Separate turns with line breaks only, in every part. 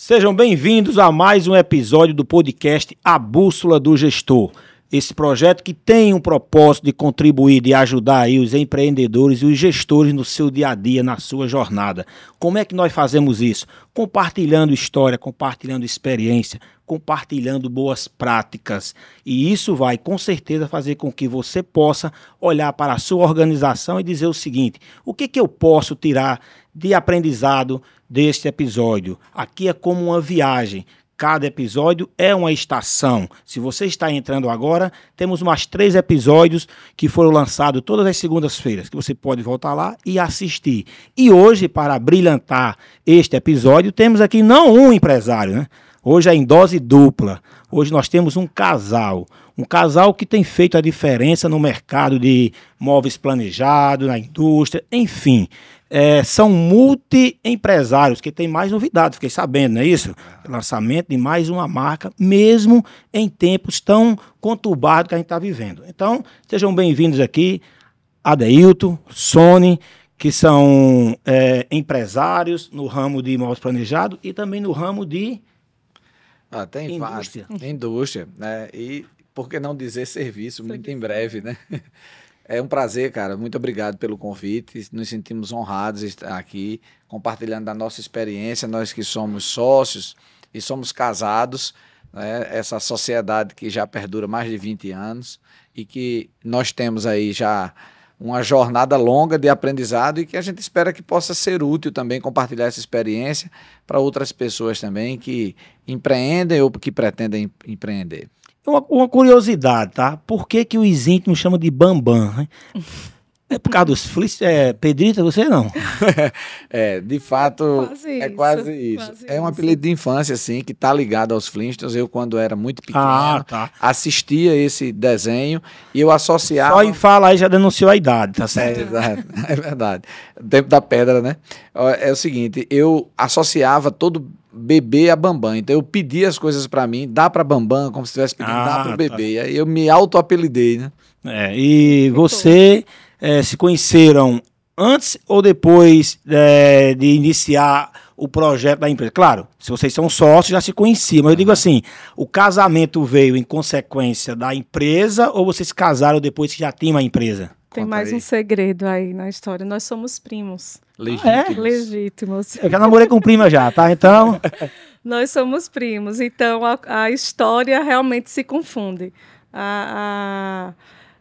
Sejam bem-vindos a mais um episódio do podcast A Bússola do Gestor. Esse projeto que tem um propósito de contribuir, de ajudar aí os empreendedores e os gestores no seu dia a dia, na sua jornada. Como é que nós fazemos isso? Compartilhando história, compartilhando experiência, compartilhando boas práticas. E isso vai, com certeza, fazer com que você possa olhar para a sua organização e dizer o seguinte: o que eu posso tirar de aprendizado deste episódio? Aqui é como uma viagem. Cada episódio é uma estação. Se você está entrando agora, temos mais 3 episódios que foram lançados todas as segundas-feiras, que você pode voltar lá e assistir. E hoje, para brilhantar este episódio, temos aqui não um empresário, né? Hoje é em dose dupla. Hoje nós temos um casal que tem feito a diferença no mercado de móveis planejados, na indústria, enfim. São multi-empresários que têm mais novidades, fiquei sabendo, não é isso? Lançamento de mais uma marca, mesmo em tempos tão conturbados que a gente está vivendo. Então, sejam bem-vindos aqui, Adeilton, Sony, que são empresários no ramo de móveis planejados e também no ramo de
tem
indústria.
Indústria, né? E por que não dizer serviço, muito em breve, né? É um prazer, cara. Muito obrigado pelo convite. Nos sentimos honrados de estar aqui, compartilhando da nossa experiência, nós que somos sócios e somos casados, né? Essa sociedade que já perdura mais de 20 anos e que nós temos aí já uma jornada longa de aprendizado e que a gente espera que possa ser útil também compartilhar essa experiência para outras pessoas também que empreendem ou que pretendem empreender.
Uma curiosidade, tá? Por que os íntimos chamam de Bambam? Né? É por causa dos Pedrita, você não?
De fato, quase isso.
Quase
é um apelido de infância, assim, que está ligado aos Flintstones. Eu, quando era muito pequeno, assistia esse desenho e eu associava...
Só em fala aí já denunciou a idade, tá certo?
É verdade. O tempo da pedra, né? É o seguinte, eu associava todo bebê a Bambam. Então eu pedia as coisas para mim, dá para Bambam, como se estivesse pedindo, dá para o bebê. Aí eu me auto-apelidei, né?
E você se conheceram antes ou depois de iniciar o projeto da empresa? Claro, se vocês são sócios, já se conheciam, mas eu digo assim, o casamento veio em consequência da empresa ou vocês se casaram depois que já tinha uma empresa?
Tem mais um segredo aí na história. Nós somos primos.
Legítimos.
Eu já namorei com prima já, tá? Então...
Nós somos primos. Então, a história realmente se confunde.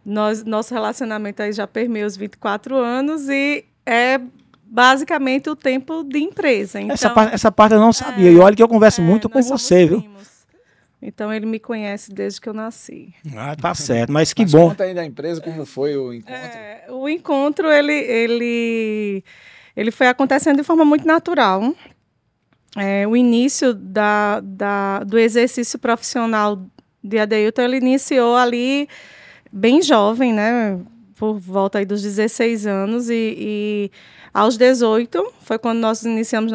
Nosso relacionamento aí já permeia os 24 anos e é basicamente o tempo de empresa. Então,
essa parte eu não sabia. E olha que eu converso muito com você, viu?
Então, ele me conhece desde que eu nasci.
Tá certo, mas que bom.
Conta aí da empresa, como foi o encontro?
O encontro, ele foi acontecendo de forma muito natural. O início do exercício profissional de Adeilton, ele iniciou ali bem jovem, né? Por volta aí dos 16 anos e aos 18 foi quando nós iniciamos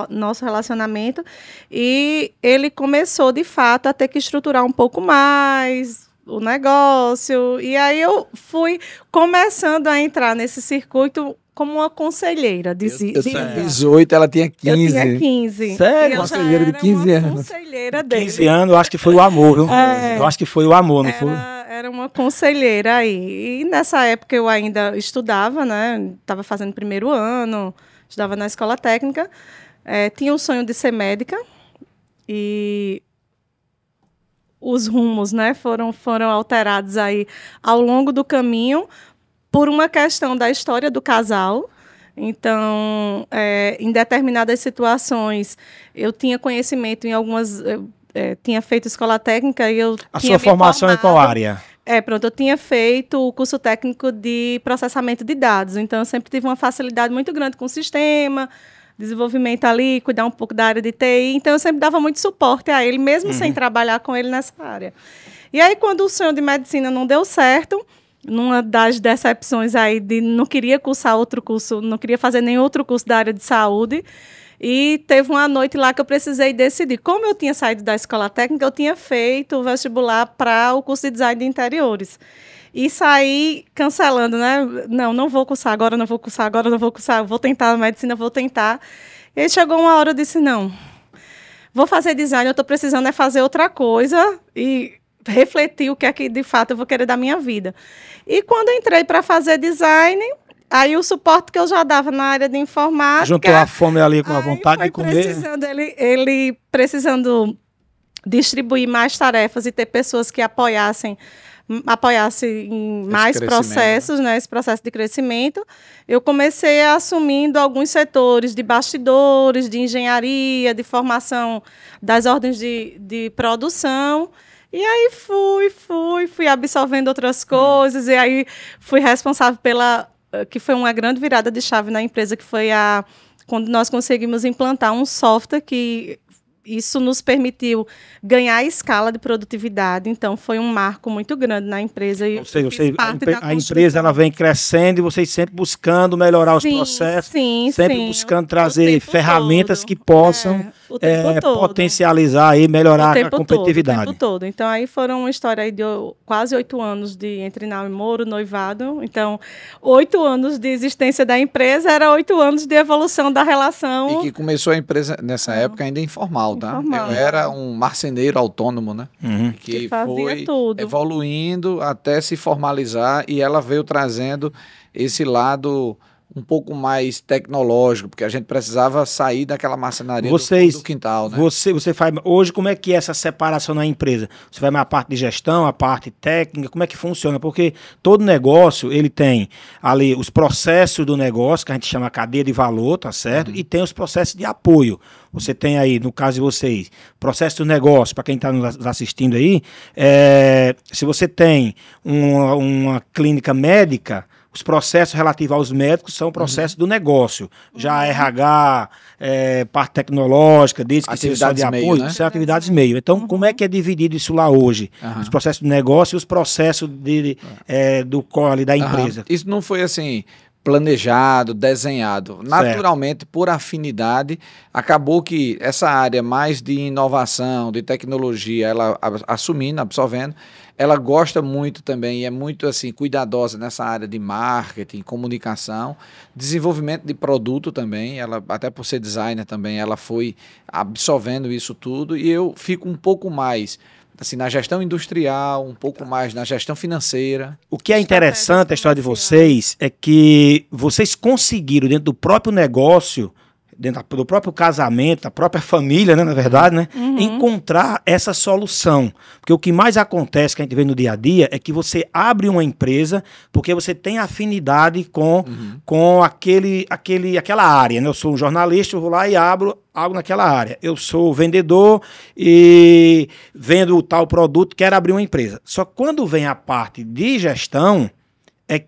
nosso relacionamento e ele começou, de fato, a ter que estruturar um pouco mais o negócio. E aí eu fui começando a entrar nesse circuito como uma conselheira.
Eu tinha 18, ela tinha 15.
Eu tinha 15.
Sério?
Conselheira de 15 anos.
Conselheira dele.
15 anos, eu acho que foi o amor, viu? Eu acho que foi o amor, não foi?
Era uma conselheira aí. E nessa época eu ainda estudava, né? Estava fazendo primeiro ano, estudava na escola técnica. Tinha o sonho de ser médica. E os rumos, né, foram alterados aí ao longo do caminho por uma questão da história do casal. Então, em determinadas situações, eu tinha conhecimento em algumas... tinha feito escola técnica e eu
A
tinha
sua formação em qual área?
Eu tinha feito o curso técnico de processamento de dados. Então, eu sempre tive uma facilidade muito grande com o sistema, desenvolvimento ali, cuidar um pouco da área de TI. Então, eu sempre dava muito suporte a ele, mesmo sem trabalhar com ele nessa área. E aí, quando o sonho de medicina não deu certo, numa das decepções aí de não queria cursar outro curso, não queria fazer nenhum outro curso da área de saúde, e teve uma noite lá que eu precisei decidir. Como eu tinha saído da escola técnica, eu tinha feito o vestibular para o curso de design de interiores. E saí cancelando, né? Não vou cursar agora, não vou cursar agora, não vou cursar, vou tentar a medicina, vou tentar. E aí chegou uma hora, eu disse, não, vou fazer design, eu estou precisando fazer outra coisa e refletir o que é que, de fato, eu vou querer da minha vida. E quando eu entrei para fazer design, aí o suporte que eu já dava na área de informática...
Juntou a fome ali com a vontade de comer.
Ele precisando distribuir mais tarefas e ter pessoas que apoiassem em mais processos, né, esse processo de crescimento, eu comecei assumindo alguns setores de bastidores, de engenharia, de formação das ordens de produção, e aí fui absorvendo outras coisas, e aí fui responsável que foi uma grande virada de chave na empresa, que foi quando nós conseguimos implantar um software que... Isso nos permitiu ganhar escala de produtividade, então foi um marco muito grande na empresa. E
a empresa ela vem crescendo e vocês sempre buscando melhorar os processos, sempre buscando trazer ferramentas que possam potencializar e melhorar a competitividade.
O tempo todo. Então aí foram uma história aí de quase 8 anos entre namoro, noivado. Então 8 anos de existência da empresa era 8 anos de evolução da relação.
E que começou a empresa nessa época ainda informal. Tá? Eu era um marceneiro autônomo, né? Que foi tudo, evoluindo até se formalizar, e ela veio trazendo esse lado um pouco mais tecnológico, porque a gente precisava sair daquela marcenaria do quintal, né?
Você faz hoje, como é que é essa separação na empresa? Você vai na parte de gestão, a parte técnica, como é que funciona? Porque todo negócio, ele tem ali os processos do negócio, que a gente chama cadeia de valor, tá certo? E tem os processos de apoio. Você tem aí, no caso de vocês, processo do negócio, para quem está nos assistindo aí, se você tem uma clínica médica, os processos relativos aos médicos são processos do negócio. Já RH, parte tecnológica, desde que seja de apoio, né? São atividades meio. Então, como é que é dividido isso lá hoje? Os processos do negócio e os processos do core da empresa.
Isso não foi assim... planejado, desenhado. Naturalmente, por afinidade, acabou que essa área mais de inovação, de tecnologia, ela assumindo, absorvendo, ela gosta muito também e é muito assim cuidadosa nessa área de marketing, comunicação, desenvolvimento de produto também. Ela, até por ser designer também, ela foi absorvendo isso tudo, e eu fico um pouco mais assim, na gestão industrial, um pouco mais na gestão financeira.
O que é interessante a história de vocês é que vocês conseguiram, dentro do próprio negócio, dentro do próprio casamento, da própria família, né, na verdade, né, encontrar essa solução. Porque o que mais acontece, que a gente vê no dia a dia, é que você abre uma empresa porque você tem afinidade com aquela área, né? Eu sou um jornalista, eu vou lá e abro algo naquela área. Eu sou vendedor e vendo tal produto, quero abrir uma empresa. Só que quando vem a parte de gestão, é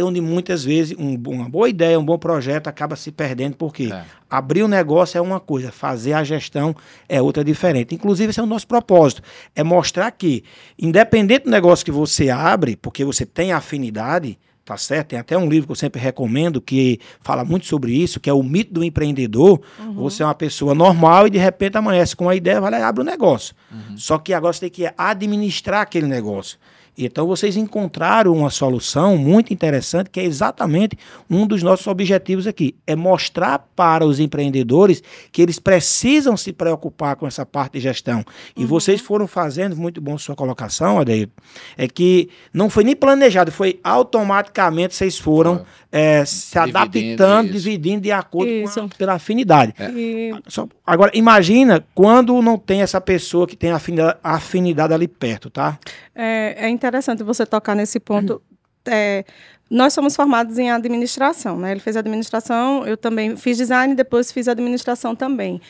onde muitas vezes uma boa ideia, um bom projeto acaba se perdendo, porque abrir o negócio é uma coisa, fazer a gestão é outra diferente. Inclusive, esse é o nosso propósito, é mostrar que, independente do negócio que você abre, porque você tem afinidade, tá certo? Tem até um livro que eu sempre recomendo que fala muito sobre isso, que é o mito do empreendedor. Você é uma pessoa normal e de repente amanhece com uma ideia, vai lá e abre um negócio. Só que agora você tem que administrar aquele negócio. Então vocês encontraram uma solução muito interessante, que é exatamente um dos nossos objetivos aqui, é mostrar para os empreendedores que eles precisam se preocupar com essa parte de gestão. E vocês foram fazendo, muito bom sua colocação, Adair, é que não foi nem planejado, foi automaticamente vocês foram se adaptando, dividindo de acordo pela afinidade. Agora, imagina quando não tem essa pessoa que tem a afinidade ali perto, tá?
É interessante você tocar nesse ponto. Nós somos formados em administração, né? Ele fez administração, eu também fiz design, depois fiz administração também.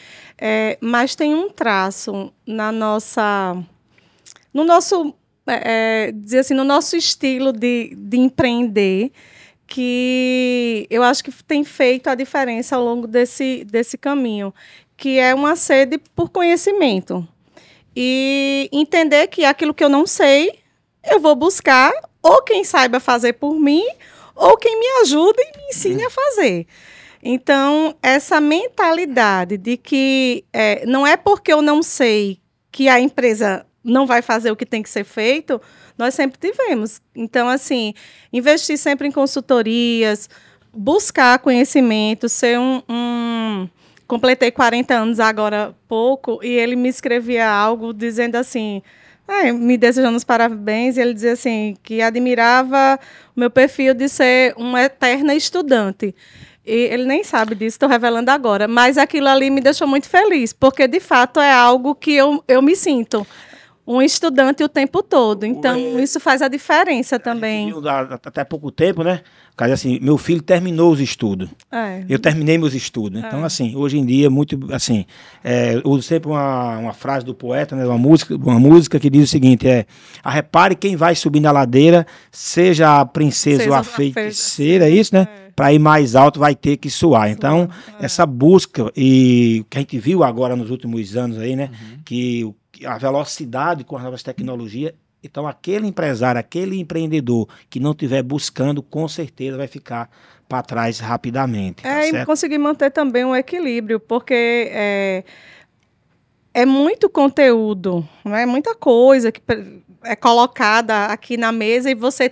Mas tem um traço no nosso estilo de empreender, que eu acho que tem feito a diferença ao longo desse caminho, que é uma sede por conhecimento. E entender que aquilo que eu não sei, eu vou buscar ou quem saiba fazer por mim, ou quem me ajuda e me ensine a fazer. Então, essa mentalidade de que não é porque eu não sei que a empresa não vai fazer o que tem que ser feito, nós sempre tivemos. Então, assim, investir sempre em consultorias, buscar conhecimento, ser completei 40 anos agora há pouco, e ele me escrevia algo dizendo assim, me desejando os parabéns, e ele dizia assim, que admirava o meu perfil de ser uma eterna estudante. E ele nem sabe disso, estou revelando agora, mas aquilo ali me deixou muito feliz, porque de fato é algo que eu me sinto um estudante o tempo todo. Então, isso faz a diferença também.
Até pouco tempo, né? Cara, assim, meu filho terminou os estudos. Eu terminei meus estudos. Então, assim, hoje em dia, muito, assim, eu uso sempre uma frase do poeta, né? Uma música que diz o seguinte, repare quem vai subir na ladeira, seja a princesa ou a feiticeira, é isso, né? Para ir mais alto vai ter que suar. Então, essa busca, e que a gente viu agora nos últimos anos aí, né? Que a velocidade com as novas tecnologias, então aquele empresário, aquele empreendedor que não estiver buscando, com certeza vai ficar para trás rapidamente.
E conseguir manter também um equilíbrio, porque é muito conteúdo, né? Muita coisa que é colocada aqui na mesa e você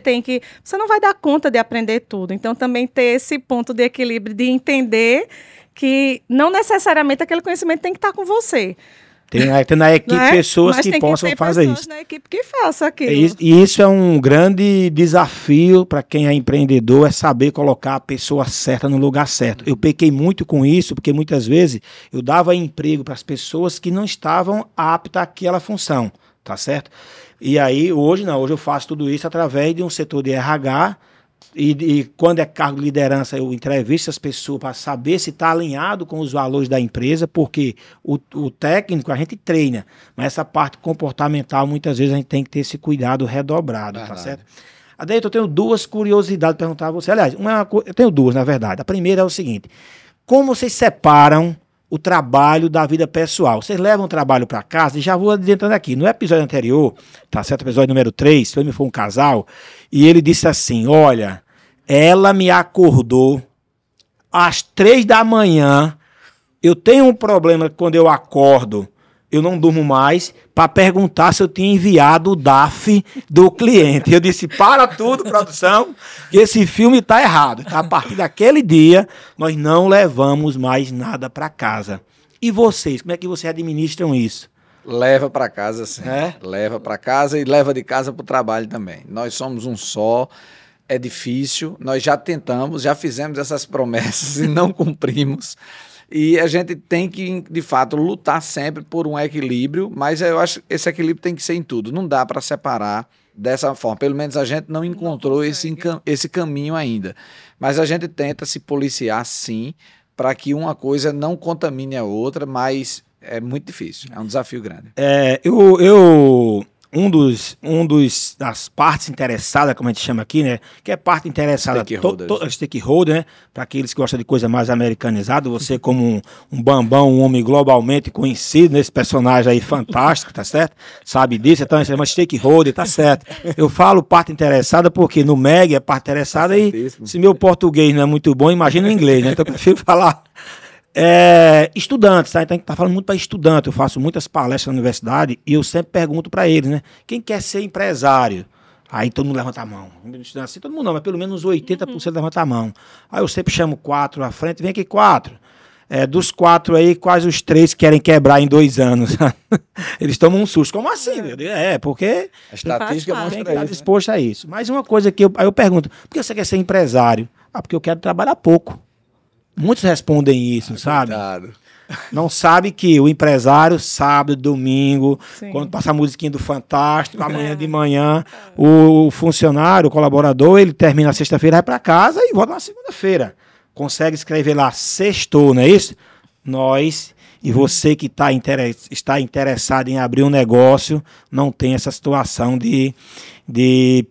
não vai dar conta de aprender tudo. Então também ter esse ponto de equilíbrio, de entender que não necessariamente aquele conhecimento tem que estar com você.
Tem na equipe pessoas que possam fazer isso.
Na equipe que faça aquilo.
E isso é um grande desafio para quem é empreendedor, é saber colocar a pessoa certa no lugar certo. Eu pequei muito com isso, porque muitas vezes eu dava emprego para as pessoas que não estavam aptas àquela função, tá certo? E aí, hoje eu faço tudo isso através de um setor de RH, e quando é cargo de liderança, eu entrevisto as pessoas para saber se está alinhado com os valores da empresa, porque o técnico a gente treina, mas essa parte comportamental, muitas vezes a gente tem que ter esse cuidado redobrado, tá certo? Adeilton, eu tenho duas curiosidades para perguntar a você. Aliás, eu tenho duas, na verdade. A primeira é o seguinte, como vocês separam o trabalho da vida pessoal? Vocês levam o trabalho para casa? E já vou adiantando aqui. No episódio anterior, tá certo? Episódio número 3, foi um casal, e ele disse assim, olha, ela me acordou às 3 da manhã, eu tenho um problema quando eu acordo, eu não durmo mais, para perguntar se eu tinha enviado o DAF do cliente. Eu disse, para tudo, produção, que esse filme está errado. A partir daquele dia, nós não levamos mais nada para casa. E vocês, como é que vocês administram isso?
Leva para casa, sim. Leva para casa e leva de casa para o trabalho também. Nós somos um só, é difícil, nós já tentamos, já fizemos essas promessas e não cumprimos. E a gente tem que, de fato, lutar sempre por um equilíbrio, mas eu acho que esse equilíbrio tem que ser em tudo. Não dá para separar dessa forma. Pelo menos a gente não encontrou esse caminho ainda. Mas a gente tenta se policiar, sim, para que uma coisa não contamine a outra, mas é muito difícil. É um desafio grande. Das partes interessadas, como a gente chama aqui, né? Que é parte interessada, stakeholder, né? Para aqueles que gostam de coisa mais americanizada, você como um bambão, um homem globalmente conhecido, nesse personagem aí fantástico, tá certo? Sabe disso, então a gente chama stakeholder, tá certo? Eu falo parte interessada porque no MEG é parte interessada e se meu português não é muito bom, imagina o inglês, né? Então eu prefiro falar... estudantes, tá? Então a gente tá falando muito para estudante, eu faço muitas palestras na universidade e eu sempre pergunto para eles, né? Quem quer ser empresário? Aí todo mundo levanta a mão. Assim, todo mundo não, mas pelo menos 80% levanta a mão. Aí eu sempre chamo 4 à frente, vem aqui 4. Dos 4 aí, quase os 3 querem quebrar em 2 anos. Eles tomam um susto. Como assim? Porque a estatística mostra
tem que estar disposto a isso. Mas uma coisa que eu pergunto, por que você quer ser empresário? Porque eu quero trabalhar pouco. Muitos respondem isso, sabe?
Cuidado.
Não sabe que o empresário, sábado, domingo,
Sim.
quando passa a musiquinha do Fantástico, amanhã de manhã, o funcionário, o colaborador, ele termina a sexta-feira, vai para casa e volta na segunda-feira. Consegue escrever lá, sextou, não é isso? Nós, e você que está interessado em abrir um negócio, não tem essa situação de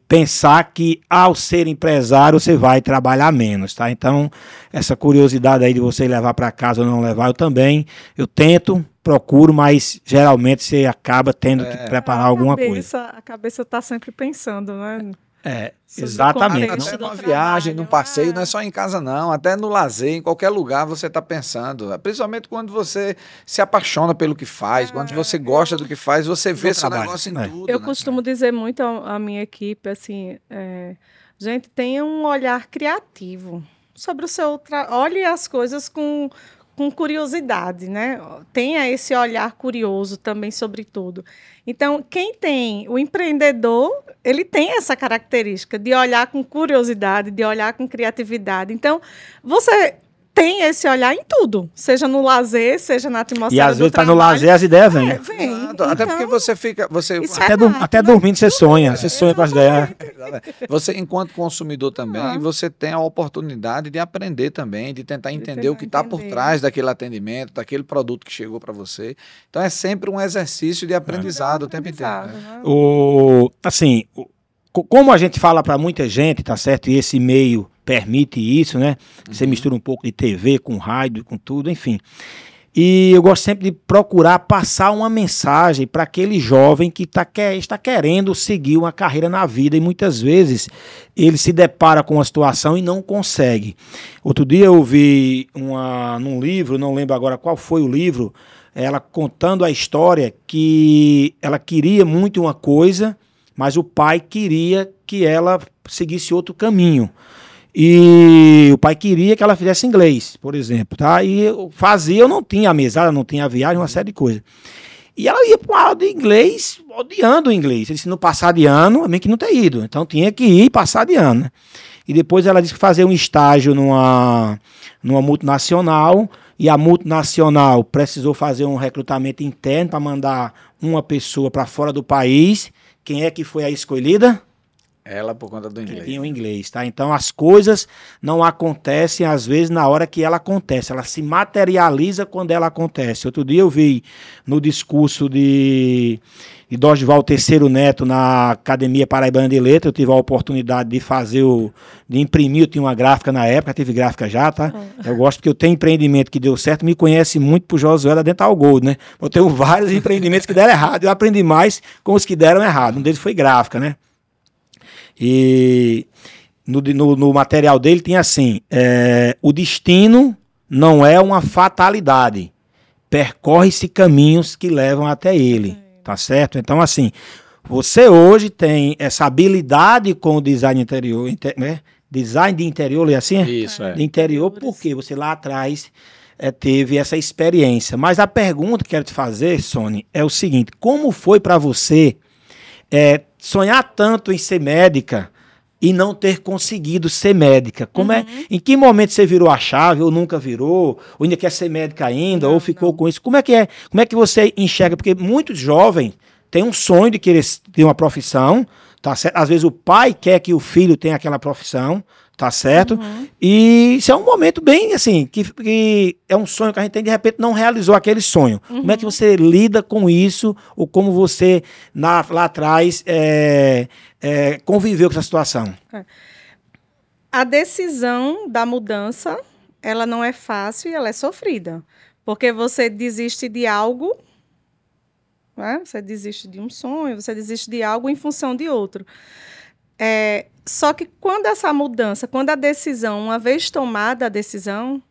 pensar que ao ser empresário você vai trabalhar menos, tá? Então, essa curiosidade aí de você levar para casa ou não levar, eu tento, procuro, mas geralmente você acaba tendo que preparar alguma coisa.
A cabeça está sempre pensando, né?
Exatamente.
Até numa viagem, num passeio, não é só em casa não, até no lazer, em qualquer lugar você está pensando, principalmente quando você se apaixona pelo que faz, quando você gosta do que faz, você vê seu negócio em tudo.
Eu costumo dizer muito à minha equipe, assim, gente, tenha um olhar criativo sobre o seu olhe as coisas com com curiosidade, né? Tenha esse olhar curioso também sobre tudo. Então, quem tem o empreendedor, ele tem essa característica de olhar com curiosidade, de olhar com criatividade. Então, você tem esse olhar em tudo, seja no lazer, seja na atmosfera.
E às vezes
tá
no lazer as ideias vêm.
Vem.
Até porque você fica.
Até dormindo você sonha com as ideias.
Você, enquanto consumidor também, você tem a oportunidade de aprender também, de tentar entender o que está por trás daquele atendimento, daquele produto que chegou para você. Então é sempre um exercício de aprendizado o tempo inteiro.
Assim, como a gente fala para muita gente, tá certo? E esse meio permite isso, né? Você mistura um pouco de TV com rádio, com tudo, enfim. E eu gosto sempre de procurar passar uma mensagem para aquele jovem que está querendo seguir uma carreira na vida e muitas vezes ele se depara com uma situação e não consegue. Outro dia eu vi num livro, não lembro agora qual foi o livro, ela contando a história que ela queria muito uma coisa, mas o pai queria que ela seguisse outro caminho. E o pai queria que ela fizesse inglês, por exemplo, tá? E eu não tinha a mesada, não tinha a viagem, uma série de coisas. E ela ia para uma aula de inglês, odiando o inglês. Ele disse, não passar de ano, nem que não ter ido. Então tinha que ir e passar de ano, né? E depois ela disse que fazia um estágio numa multinacional, e a multinacional precisou fazer um recrutamento interno para mandar uma pessoa para fora do país. Quem é que foi a escolhida?
Ela por conta do inglês.
Tinha o inglês, tá? Então as coisas não acontecem às vezes na hora que ela acontece, ela se materializa quando ela acontece. Outro dia eu vi no discurso de Dorival Terceiro Neto na Academia Paraibana de Letras, eu tive a oportunidade de de imprimir, eu tinha uma gráfica na época, tive gráfica já, tá? Eu gosto porque eu tenho empreendimento que deu certo, me conhece muito por Josué da Dental Gold, né? Eu tenho vários empreendimentos que deram errado, eu aprendi mais com os que deram errado, um deles foi gráfica, né? E no material dele tinha assim, o destino não é uma fatalidade, percorre-se caminhos que levam até ele, tá certo? Então assim, você hoje tem essa habilidade com o design interior, né? Design de interior, é assim?
Isso,
de interior, porque você lá atrás teve essa experiência. Mas a pergunta que eu quero te fazer, Sônia, é o seguinte, como foi para você sonhar tanto em ser médica e não ter conseguido ser médica? Em que momento você virou a chave, ou nunca virou, ou ainda quer ser médica ainda, ou ficou com isso? Como é que você enxerga? Porque muitos jovens têm um sonho de querer ter uma profissão, tá certo? Às vezes o pai quer que o filho tenha aquela profissão, tá certo? E isso é um momento bem assim, que é um sonho que a gente tem, de repente não realizou aquele sonho. Como é que você lida com isso, ou como você lá atrás conviveu com essa situação?
A decisão da mudança, ela não é fácil e ela é sofrida, porque você desiste de algo, né? Você desiste de um sonho, você desiste de algo em função de outro. Só que quando essa mudança, quando a decisão, uma vez tomada a decisão,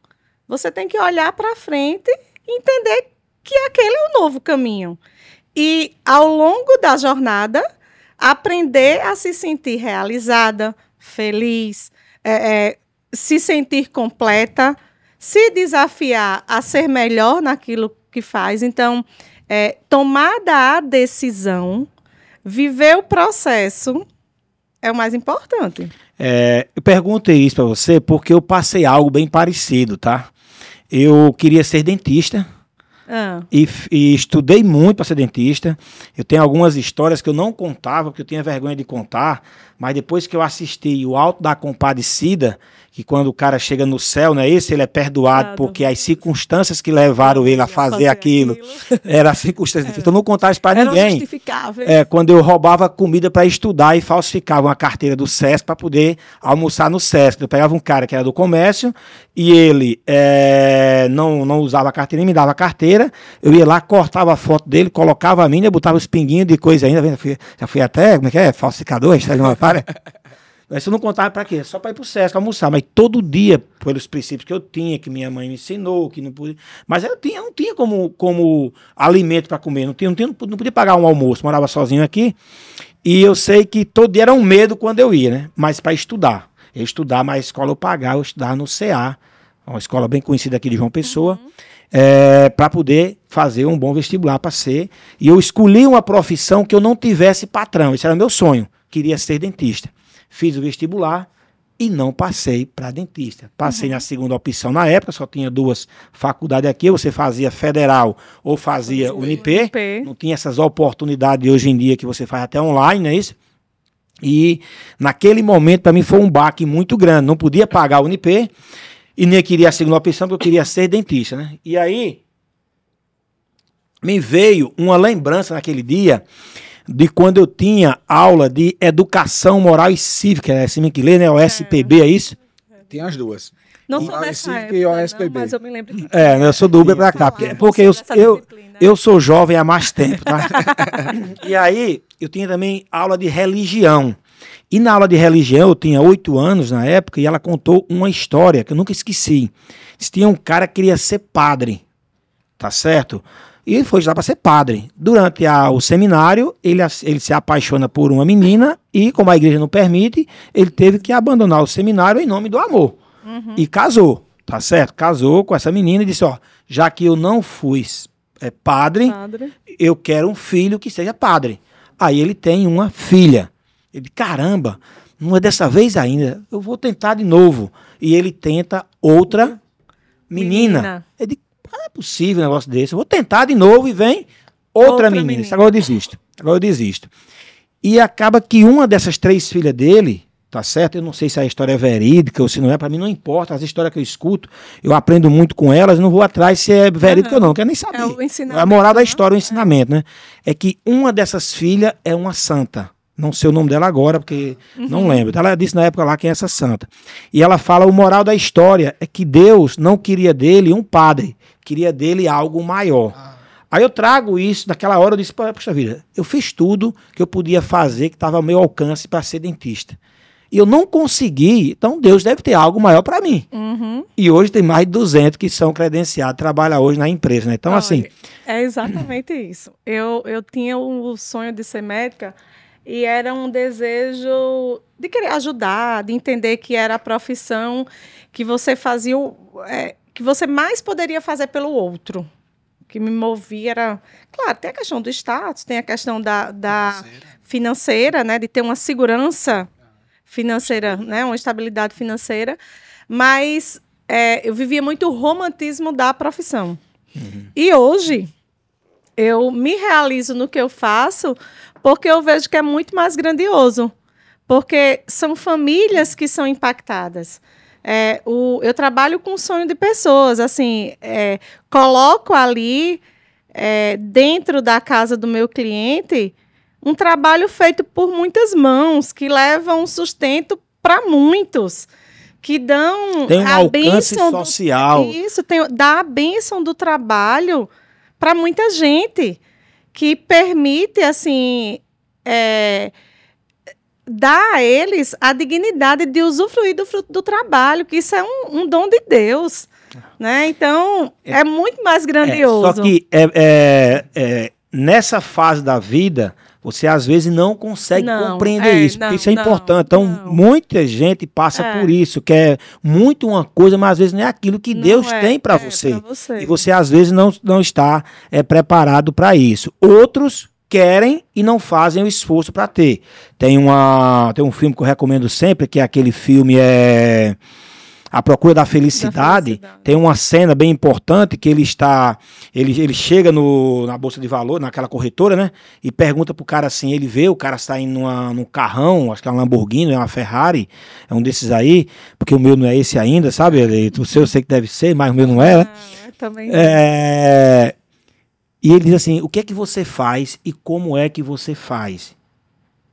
você tem que olhar para frente e entender que aquele é o novo caminho. E, ao longo da jornada, aprender a se sentir realizada, feliz, se sentir completa, se desafiar a ser melhor naquilo que faz. Então, tomada a decisão, viver o processo é o mais importante.
Eu perguntei isso para você porque eu passei algo bem parecido, tá? Eu queria ser dentista e estudei muito para ser dentista. Eu tenho algumas histórias que eu não contava, porque eu tinha vergonha de contar, mas depois que eu assisti o Alto da Compadecida, que quando o cara chega no céu, não é esse, ele é perdoado porque as circunstâncias que levaram ele a fazer aquilo eram circunstâncias. Então eu não contava isso para ninguém.
Justificável.
Quando eu roubava comida para estudar e falsificava uma carteira do SESC para poder almoçar no SESC. Eu pegava um cara que era do comércio e ele não usava a carteira, nem me dava a carteira. Eu ia lá, cortava a foto dele, colocava a minha, botava os pinguinhos de coisa ainda. Já fui até, como é que é? Falsificador, está ali uma para. Mas eu não contava para quê? Só para ir para o SESC almoçar. Mas todo dia, pelos princípios que eu tinha, que minha mãe me ensinou, que não podia. Mas eu não tinha como alimento para comer. Não podia pagar um almoço. Morava sozinho aqui. E eu sei que todo dia era um medo quando eu ia, né? Mas para estudar. Eu estudava, mas a escola eu pagava, eu estudava no CA, uma escola bem conhecida aqui de João Pessoa, para poder fazer um bom vestibular para ser. E eu escolhi uma profissão que eu não tivesse patrão. Esse era meu sonho. Queria ser dentista. Fiz o vestibular e não passei para dentista. Passei na segunda opção na época, só tinha 2 faculdades aqui, você fazia federal ou fazia Unip. Não tinha essas oportunidades de hoje em dia que você faz até online, não é isso? E naquele momento para mim foi um baque muito grande, não podia pagar a Unip e nem queria a segunda opção porque eu queria ser dentista, né? E aí me veio uma lembrança naquele dia de quando eu tinha aula de educação moral e cívica, é assim que lê, né? O SPB, é isso?
Tem as duas.
Não sou dessa época,
e o
não,
SPB.
mas eu me lembro que...
Eu sou do Uber pra cá, porque eu sou jovem há mais tempo, tá? E aí, eu tinha também aula de religião. E na aula de religião, eu tinha 8 anos na época, e ela contou uma história que eu nunca esqueci. Tinha um cara que queria ser padre, tá certo? E ele foi lá para ser padre. Durante o seminário, ele se apaixona por uma menina e, como a igreja não permite, ele teve que abandonar o seminário em nome do amor. E casou, tá certo? Casou com essa menina e disse, ó, já que eu não fui padre, eu quero um filho que seja padre. Aí ele tem uma filha. Ele, caramba, não é dessa vez ainda, eu vou tentar de novo. E ele tenta outra menina. Ele, não é possível um negócio desse. Eu vou tentar de novo e vem outra menina. Agora eu desisto. E acaba que uma dessas 3 filhas dele, tá certo? Eu não sei se a história é verídica ou se não é, para mim não importa. As histórias que eu escuto, eu aprendo muito com elas, não vou atrás se é verídica ou não, não quero nem saber. É a moral da história, o ensinamento, né? É que uma dessas filhas é uma santa. Não sei o nome dela agora, porque não lembro. Ela disse na época lá quem é essa santa. E ela fala, o moral da história é que Deus não queria dele um padre, queria dele algo maior. Aí eu trago isso, naquela hora eu disse, poxa vida, eu fiz tudo que eu podia fazer, que estava ao meu alcance para ser dentista. E eu não consegui, então Deus deve ter algo maior para mim. E hoje tem mais de 200 que são credenciados, trabalham hoje na empresa, né? Então, assim...
É exatamente isso. Eu tinha o sonho de ser médica, e era um desejo de querer ajudar, de entender que era a profissão que você fazia, que você mais poderia fazer pelo outro. O que me movia era... Claro, tem a questão do status, tem a questão da financeira, né, de ter uma segurança financeira, né, uma estabilidade financeira, mas eu vivia muito o romantismo da profissão. E hoje, eu me realizo no que eu faço porque eu vejo que é muito mais grandioso, porque são famílias que são impactadas. Eu trabalho com o sonho de pessoas, assim, coloco ali, dentro da casa do meu cliente, um trabalho feito por muitas mãos, que levam sustento para muitos, que dão
tem um alcance social.
Dá a bênção do trabalho para muita gente, que permite, assim, dar a eles a dignidade de usufruir do fruto do trabalho, que isso é um dom de Deus, né? Então, é muito mais grandioso.
Só que nessa fase da vida, você às vezes não consegue compreender isso, porque isso é importante. Então, muita gente passa por isso, quer muito uma coisa, mas às vezes não é aquilo que Deus tem para você. E você às vezes não está preparado para isso. Outros querem e não fazem o esforço para ter. Tem um filme que eu recomendo sempre, que é aquele filme A Procura da Felicidade. Tem uma cena bem importante que ele chega na Bolsa de Valor, naquela corretora, né? E pergunta pro cara assim, ele vê o cara saindo num carrão, acho que é um Lamborghini, é uma Ferrari, é um desses aí, porque o meu não é esse ainda, sabe? O seu eu sei que deve ser, mas o meu não é, né?
Também
e ele diz assim, o que é que você faz e como é que você faz?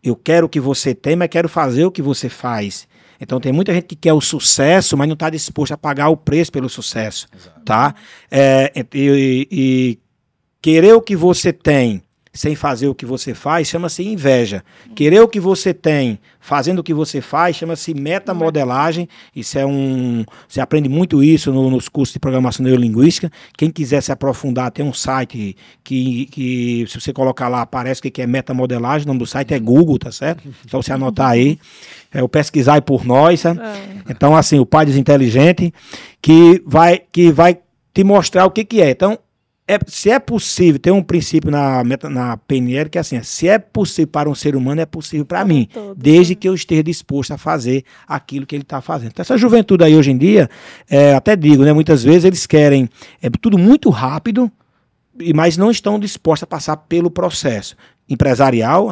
Eu quero o que você tem, mas quero fazer o que você faz. Então tem muita gente que quer o sucesso, mas não está disposto a pagar o preço pelo sucesso. Exato. Tá? E querer o que você tem, sem fazer o que você faz, chama-se inveja. Querer o que você tem, fazendo o que você faz, chama-se metamodelagem. Isso você aprende muito isso nos cursos de programação neurolinguística. Quem quiser se aprofundar, tem um site que se você colocar lá, aparece o que é metamodelagem. O nome do site é Google, tá certo? Só você anotar aí. É o Pesquisar por Nós, sabe? Então, assim, o Pai Desinteligente, que vai te mostrar o que é. Então, se é possível, tem um princípio na PNL que é assim, se é possível para um ser humano, é possível para mim, desde que eu esteja disposto a fazer aquilo que ele está fazendo. Então, essa juventude aí hoje em dia, até digo, né, muitas vezes eles querem tudo muito rápido, mas não estão dispostos a passar pelo processo empresarial.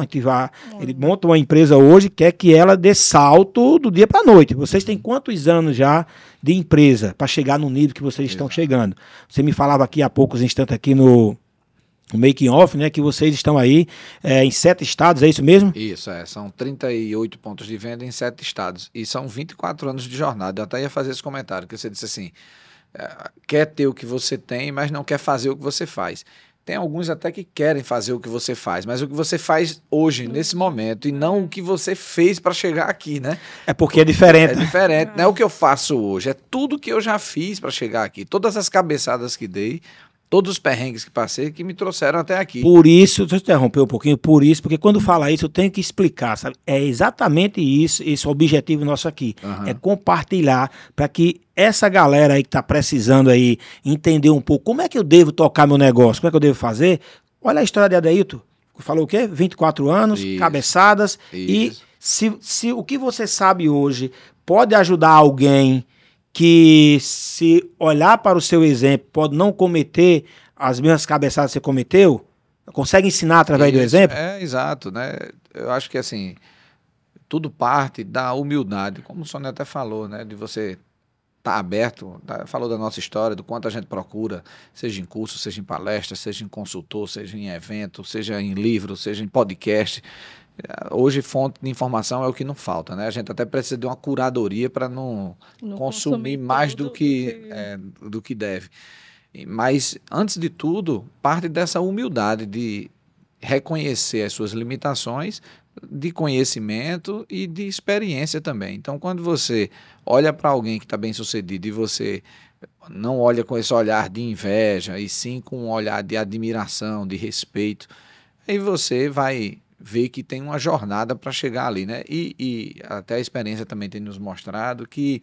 Ele monta uma empresa hoje, quer que ela dê salto do dia para a noite. Vocês têm quantos anos já de empresa para chegar no nível que vocês estão chegando? Você me falava aqui há poucos instantes aqui no making off, né, que vocês estão aí em 7 estados, é isso mesmo?
Isso, são 38 pontos de venda em 7 estados, e são 24 anos de jornada. Eu até ia fazer esse comentário, que você disse assim, quer ter o que você tem, mas não quer fazer o que você faz. Tem alguns até que querem fazer o que você faz, mas o que você faz hoje, nesse momento, e não o que você fez para chegar aqui, né?
É porque é diferente.
É diferente, não é o que eu faço hoje, é tudo que eu já fiz para chegar aqui. Todas as cabeçadas que dei, todos os perrengues que passei, que me trouxeram até aqui.
Por isso, deixa eu interromper um pouquinho, porque quando fala isso, eu tenho que explicar, sabe? É exatamente isso, esse objetivo nosso aqui. É compartilhar para que essa galera aí que está precisando aí entender um pouco como é que eu devo tocar meu negócio, como é que eu devo fazer. Olha a história de Adeilton. Falou o quê? 24 anos, isso, cabeçadas. Isso. E se o que você sabe hoje pode ajudar alguém que, se olhar para o seu exemplo, pode não cometer as mesmas cabeçadas que você cometeu, consegue ensinar através do exemplo?
Exato, né? Eu acho que assim, tudo parte da humildade, como o Sônia até falou, né? De você estar aberto, falou da nossa história, do quanto a gente procura, seja em curso, seja em palestra, seja em consultor, seja em evento, seja em livro, seja em podcast. Hoje, fonte de informação é o que não falta, né? A gente até precisa de uma curadoria para não consumir mais do que deve. Mas, antes de tudo, parte dessa humildade de reconhecer as suas limitações, de conhecimento e de experiência também. Então, quando você olha para alguém que está bem sucedido e você não olha com esse olhar de inveja, e sim com um olhar de admiração, de respeito, aí você vai ver que tem uma jornada para chegar ali, né? E até a experiência também tem nos mostrado que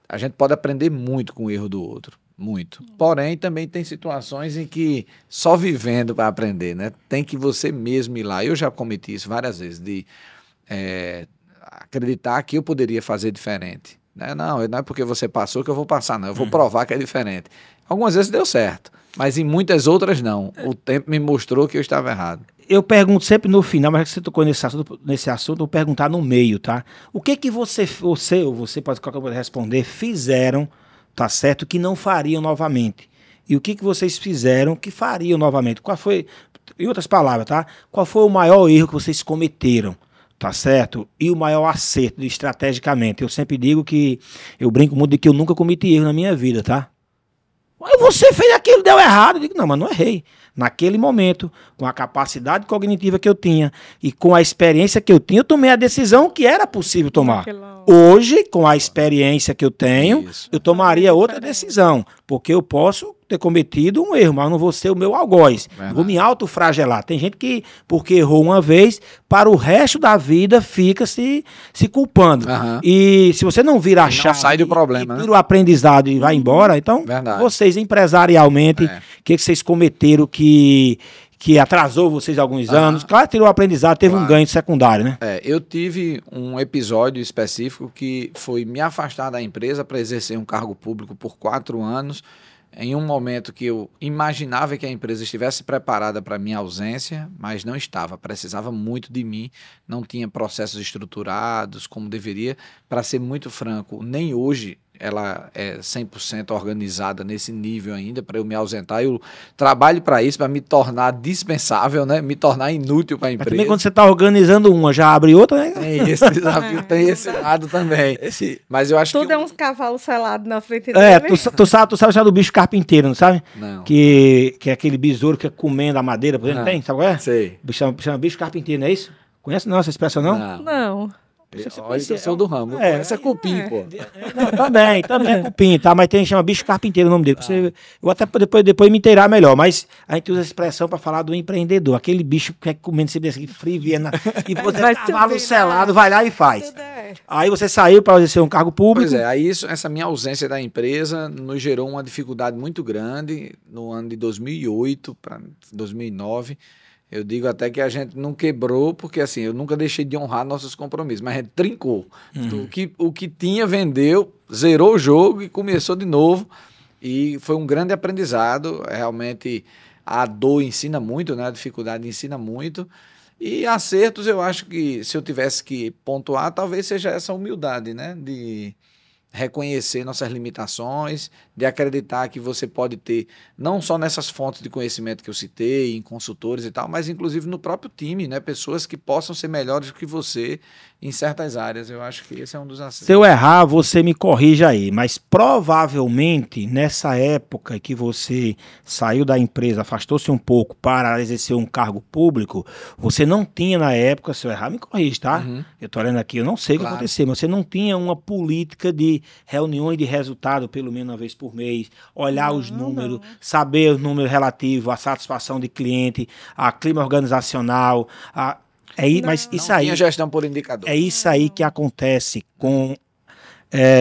a gente pode aprender muito com o erro do outro, muito. Porém, também tem situações em que só vivendo para aprender, né? Tem que você mesmo ir lá. Eu já cometi isso várias vezes, de acreditar que eu poderia fazer diferente. Né? Não é porque você passou que eu vou passar, não. Eu vou provar que é diferente. Algumas vezes deu certo, mas em muitas outras não. O tempo me mostrou que eu estava errado.
Eu pergunto sempre no final, mas você tocou nesse assunto, eu vou perguntar no meio, tá? O que você ou você pode responder, fizeram, tá certo, que não fariam novamente? E o que vocês fizeram que fariam novamente? Qual foi, em outras palavras, tá? Qual foi o maior erro que vocês cometeram? Tá certo? E o maior acerto estrategicamente? Eu sempre digo que, eu brinco muito de que eu nunca cometi erro na minha vida, tá? Você fez aquilo, deu errado. Eu digo, não, mas não errei. Naquele momento, com a capacidade cognitiva que eu tinha e com a experiência que eu tinha, eu tomei a decisão que era possível tomar. Hoje, com a experiência que eu tenho, eu tomaria outra decisão, porque eu posso ter cometido um erro, mas não vou ser o meu algoz. Vou me autofragelar. Tem gente que, porque errou uma vez, para o resto da vida fica se culpando. E se você não vira a chave,
sai do problema,
tira o aprendizado e vai embora, então vocês empresarialmente, o que vocês cometeram que atrasou vocês alguns anos? Claro, tirou o aprendizado, teve um ganho secundário, né?
Eu tive um episódio específico que foi me afastar da empresa para exercer um cargo público por 4 anos, em um momento que eu imaginava que a empresa estivesse preparada para a minha ausência, mas não estava, precisava muito de mim, não tinha processos estruturados como deveria. Para ser muito franco, nem hoje ela é 100% organizada nesse nível ainda, para eu me ausentar. Eu trabalho para isso, para me tornar dispensável, né? Me tornar inútil para a
Mas
empresa.
também quando você está organizando uma, já abre outra, né?
Tem esse desafio, tem esse lado também. Mas eu acho
Tudo
que...
é uns cavalos selados na frente
É,
dele.
tu sabe do bicho carpinteiro, não sabe?
Não.
Que é aquele besouro que é comendo a madeira, por exemplo, tem? Sabe qual é?
Sei.
Chama bicho carpinteiro, não é isso? Conhece não essa expressão, não?
Não.
Olha que eu sou do ramo.
É,
Essa é cupim, pô.
Não, também é cupim, tá? Mas chama bicho carpinteiro o nome dele. Eu até depois me inteirar melhor, mas a gente usa essa expressão para falar do empreendedor. Aquele bicho que é comendo sempre assim, frio, e você
Vai
cavalo
subir,
selado, vai lá e faz.
Tudo é.
Aí você saiu para exercer um cargo público.
Pois é, aí essa minha ausência da empresa nos gerou uma dificuldade muito grande no ano de 2008 para 2009. Eu digo até que a gente não quebrou, porque assim, eu nunca deixei de honrar nossos compromissos, mas a gente trincou. O que tinha, vendeu, zerou o jogo e começou de novo. E foi um grande aprendizado. Realmente a dor ensina muito, né? A dificuldade ensina muito. E acertos, eu acho que se eu tivesse que pontuar, talvez seja essa humildade, né? De reconhecer nossas limitações, de acreditar que você pode ter, não só nessas fontes de conhecimento que eu citei, em consultores e tal, mas inclusive no próprio time, né? Pessoas que possam ser melhores do que você em certas áreas. Eu acho que esse é um dos acertos.
Se eu errar, você me corrija aí, mas provavelmente nessa época que você saiu da empresa, afastou-se um pouco para exercer um cargo público, você não tinha na época, se eu errar, me corrija, tá? Eu tô olhando aqui, eu não sei o que aconteceu, mas você não tinha uma política de reuniões de resultado pelo menos uma vez por mês, olhar os números, saber os números relativos à satisfação de cliente, a clima organizacional, mas isso aí
tinha gestão por indicador.
é isso aí que acontece com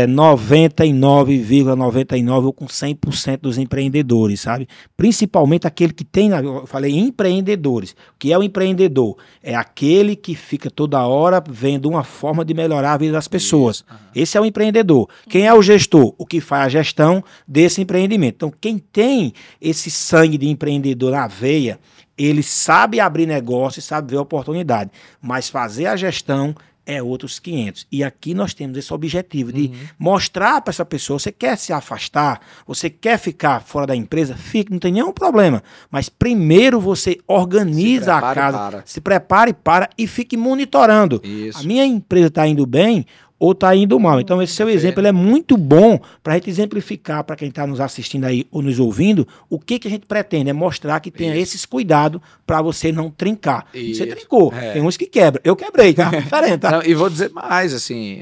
99,99 ou com 100% dos empreendedores, sabe? Principalmente aquele que tem, eu falei empreendedores. O que é o empreendedor? É aquele que fica toda hora vendo uma forma de melhorar a vida das pessoas. Esse é o empreendedor. Quem é o gestor? O que faz a gestão desse empreendimento. Então, quem tem esse sangue de empreendedor na veia, ele sabe abrir negócio e sabe ver oportunidade, mas fazer a gestão é outros 500. E aqui nós temos esse objetivo de mostrar para essa pessoa, você quer se afastar, você quer ficar fora da empresa, fique, não tem nenhum problema. Mas primeiro você organiza a casa, se prepare para e fique monitorando.
Isso.
A minha empresa está indo bem ou está indo mal. Então esse seu exemplo ele é muito bom para a gente exemplificar para quem está nos assistindo aí ou nos ouvindo o que a gente pretende, é mostrar que tenha esses cuidados para você não trincar. Você trincou, tem uns que quebram. Eu quebrei, tá? Diferente, tá?
Não, e vou dizer mais, assim,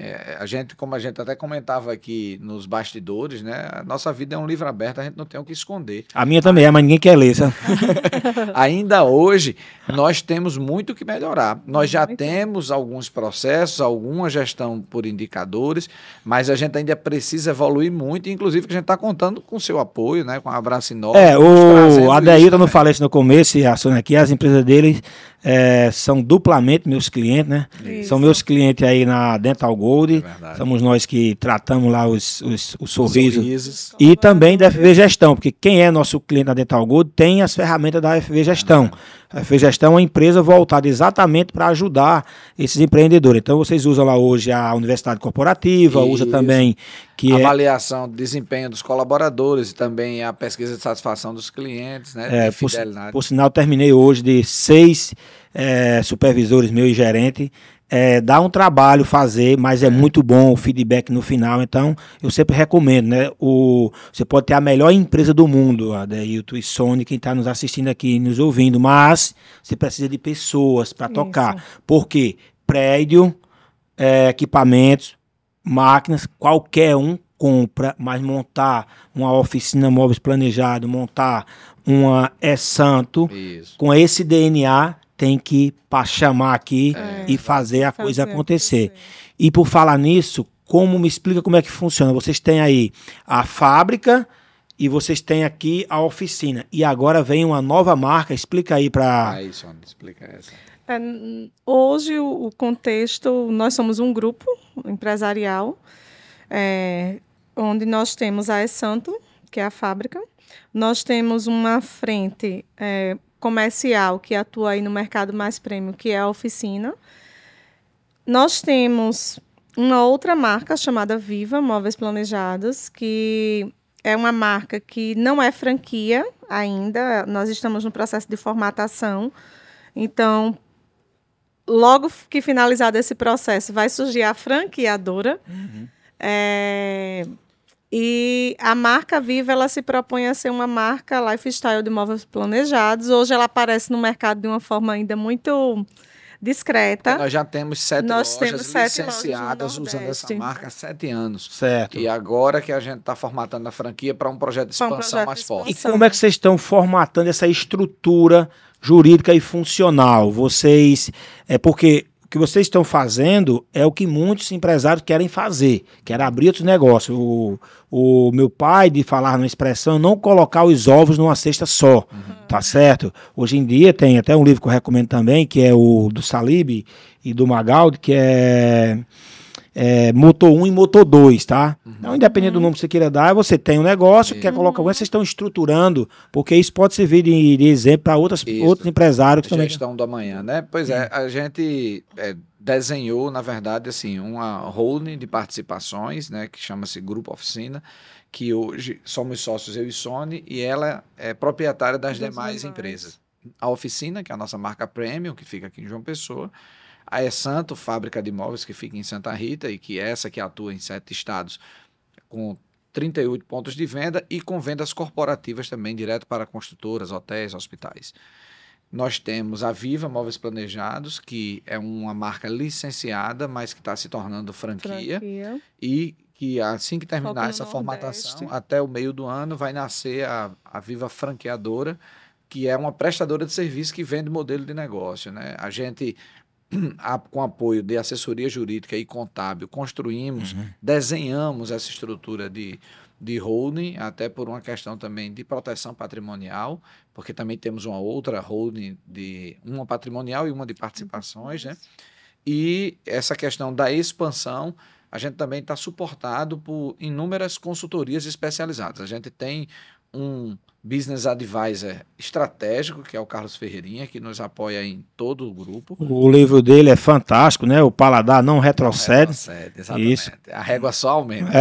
como a gente até comentava aqui nos bastidores, né? A nossa vida é um livro aberto, a gente não tem o que esconder.
A minha também é, mas ninguém quer ler, sabe?
Ainda hoje, nós temos muito que melhorar. Nós já temos alguns processos, alguma gestão por indicadores, mas a gente ainda precisa evoluir muito, inclusive que a gente está contando com o seu apoio, né? Com a Abraço Inova.
O Adeilton, não falei isso no começo, e a Sônia aqui, as empresas deles são duplamente meus clientes, né?
Isso.
São meus clientes aí na Dental Gold, somos nós que tratamos lá os sorrisos. E também da FV Gestão, porque quem é nosso cliente na Dental Gold tem as ferramentas da FV Gestão. A FV Gestão é uma empresa voltada exatamente para ajudar esses empreendedores. Então vocês usam lá hoje a Universidade Corporativa, usa também
avaliação de desempenho dos colaboradores e também a pesquisa de satisfação dos clientes, né? De fidelidade.
Por sinal, terminei hoje de 6 supervisores meus e gerente. Dá um trabalho fazer, mas é muito bom o feedback no final. Então, eu sempre recomendo, né? Você pode ter a melhor empresa do mundo, Adeilton e Sônia, quem está nos assistindo aqui, nos ouvindo, mas você precisa de pessoas para tocar. Porque prédio, equipamentos, máquinas, qualquer um compra, mas montar uma oficina móveis planejado, montar uma santo, com esse DNA, tem que chamar aqui e fazer a coisa acontecer. E por falar nisso, me explica como é que funciona? Vocês têm aí a fábrica e vocês têm aqui a oficina. E agora vem uma nova marca, explica aí para...
explica essa.
Hoje o contexto, nós somos um grupo empresarial, onde nós temos a Santo, que é a fábrica, nós temos uma frente comercial que atua aí no mercado mais premium, que é a oficina. Nós temos uma outra marca chamada Viva Móveis Planejados, que é uma marca que não é franquia ainda. Nós estamos no processo de formatação. Então, logo que finalizado esse processo, vai surgir a franqueadora. E a marca Viva, ela se propõe a ser uma marca lifestyle de móveis planejados. Hoje ela aparece no mercado de uma forma ainda muito discreta.
Nós já temos 7
Nós temos
lojas
7
licenciadas
lojas no
usando essa
Nordeste.
marca há 7 anos.
Certo.
E agora que a gente está formatando a franquia para um projeto de
Pra um
expansão
projeto
mais
de
forte.
E como é que vocês estão formatando essa estrutura jurídica e funcional? Vocês, porque o que vocês estão fazendo é o que muitos empresários querem fazer, querem abrir outros negócios. O meu pai, de falar numa expressão, não colocar os ovos numa cesta só, tá certo? Hoje em dia tem até um livro que eu recomendo também, que é o do Salib e do Magaldi, que é Motor 1 e Motor 2, tá? Então, independente do nome que você queira dar, você tem um negócio, quer colocar alguma, vocês estão estruturando, porque isso pode servir de exemplo para outros empresários que também.
Gestão do amanhã, né? Pois é, a gente desenhou, na verdade, assim, uma holding de participações, né, que chama-se Grupo Oficina, que hoje somos sócios eu e Sony, e ela é proprietária das demais empresas. A Oficina, que é a nossa marca premium, que fica aqui em João Pessoa, a Santo, fábrica de imóveis, que fica em Santa Rita, e que é essa que atua em 7 estados, com 38 pontos de venda e com vendas corporativas também, direto para construtoras, hotéis, hospitais. Nós temos a Viva Móveis Planejados, que é uma marca licenciada, mas que está se tornando franquia. E que assim que terminar essa formatação, até o meio do ano, vai nascer a Viva Franqueadora, que é uma prestadora de serviço que vende modelo de negócio, né? A gente, com apoio de assessoria jurídica e contábil, construímos, desenhamos essa estrutura de holding, até por uma questão também de proteção patrimonial, porque também temos uma outra holding, uma patrimonial e uma de participações, né? E essa questão da expansão, a gente também está suportado por inúmeras consultorias especializadas. A gente tem um business advisor estratégico, que é o Carlos Ferreirinha, que nos apoia em todo o grupo.
O livro dele é fantástico, né? O Paladar Não Retrocede.
Exatamente.
Isso.
A régua só aumenta.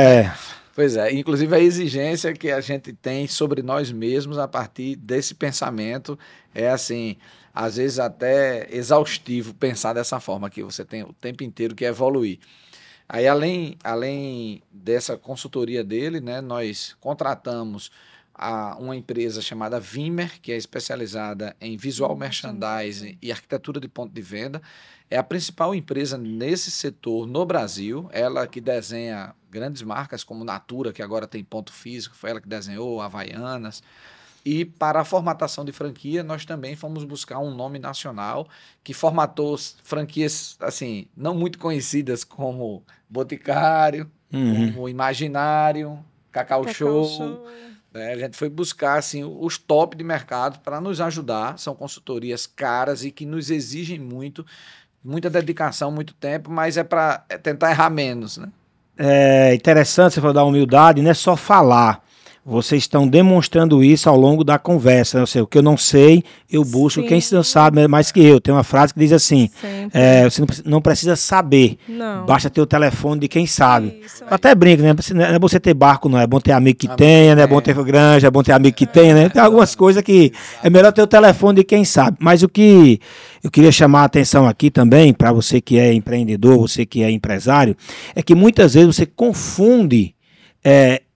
Pois é, inclusive a exigência que a gente tem sobre nós mesmos a partir desse pensamento é assim, às vezes até exaustivo pensar dessa forma, que você tem o tempo inteiro que evoluir. Aí, além dessa consultoria dele, né, nós contratamos uma empresa chamada Vimer, que é especializada em visual merchandising e arquitetura de ponto de venda. É a principal empresa nesse setor no Brasil, ela que desenha grandes marcas como Natura, que agora tem ponto físico, foi ela que desenhou, Havaianas. E para a formatação de franquia, nós também fomos buscar um nome nacional que formatou franquias assim, não muito conhecidas como Boticário, como Imaginário, Cacau Show. A gente foi buscar assim, os top de mercado para nos ajudar. São consultorias caras e que nos exigem muita dedicação, muito tempo, mas é para tentar errar menos, né? É
interessante você falar da humildade, não é só falar. Vocês estão demonstrando isso ao longo da conversa. Né? O que eu não sei, eu busco. Sim. Quem não sabe mais que eu. Tem uma frase que diz assim, você não precisa saber. Não. Basta ter o telefone de quem sabe. Isso, eu até brinco, né? Não é bom você ter barco, não. É bom ter amigo que tenha, né? É bom ter granja, é bom ter amigo que tenha, né? Tem algumas coisas que é melhor ter o telefone de quem sabe. Mas o que eu queria chamar a atenção aqui também, para você que é empreendedor, você que é empresário, é que muitas vezes você confunde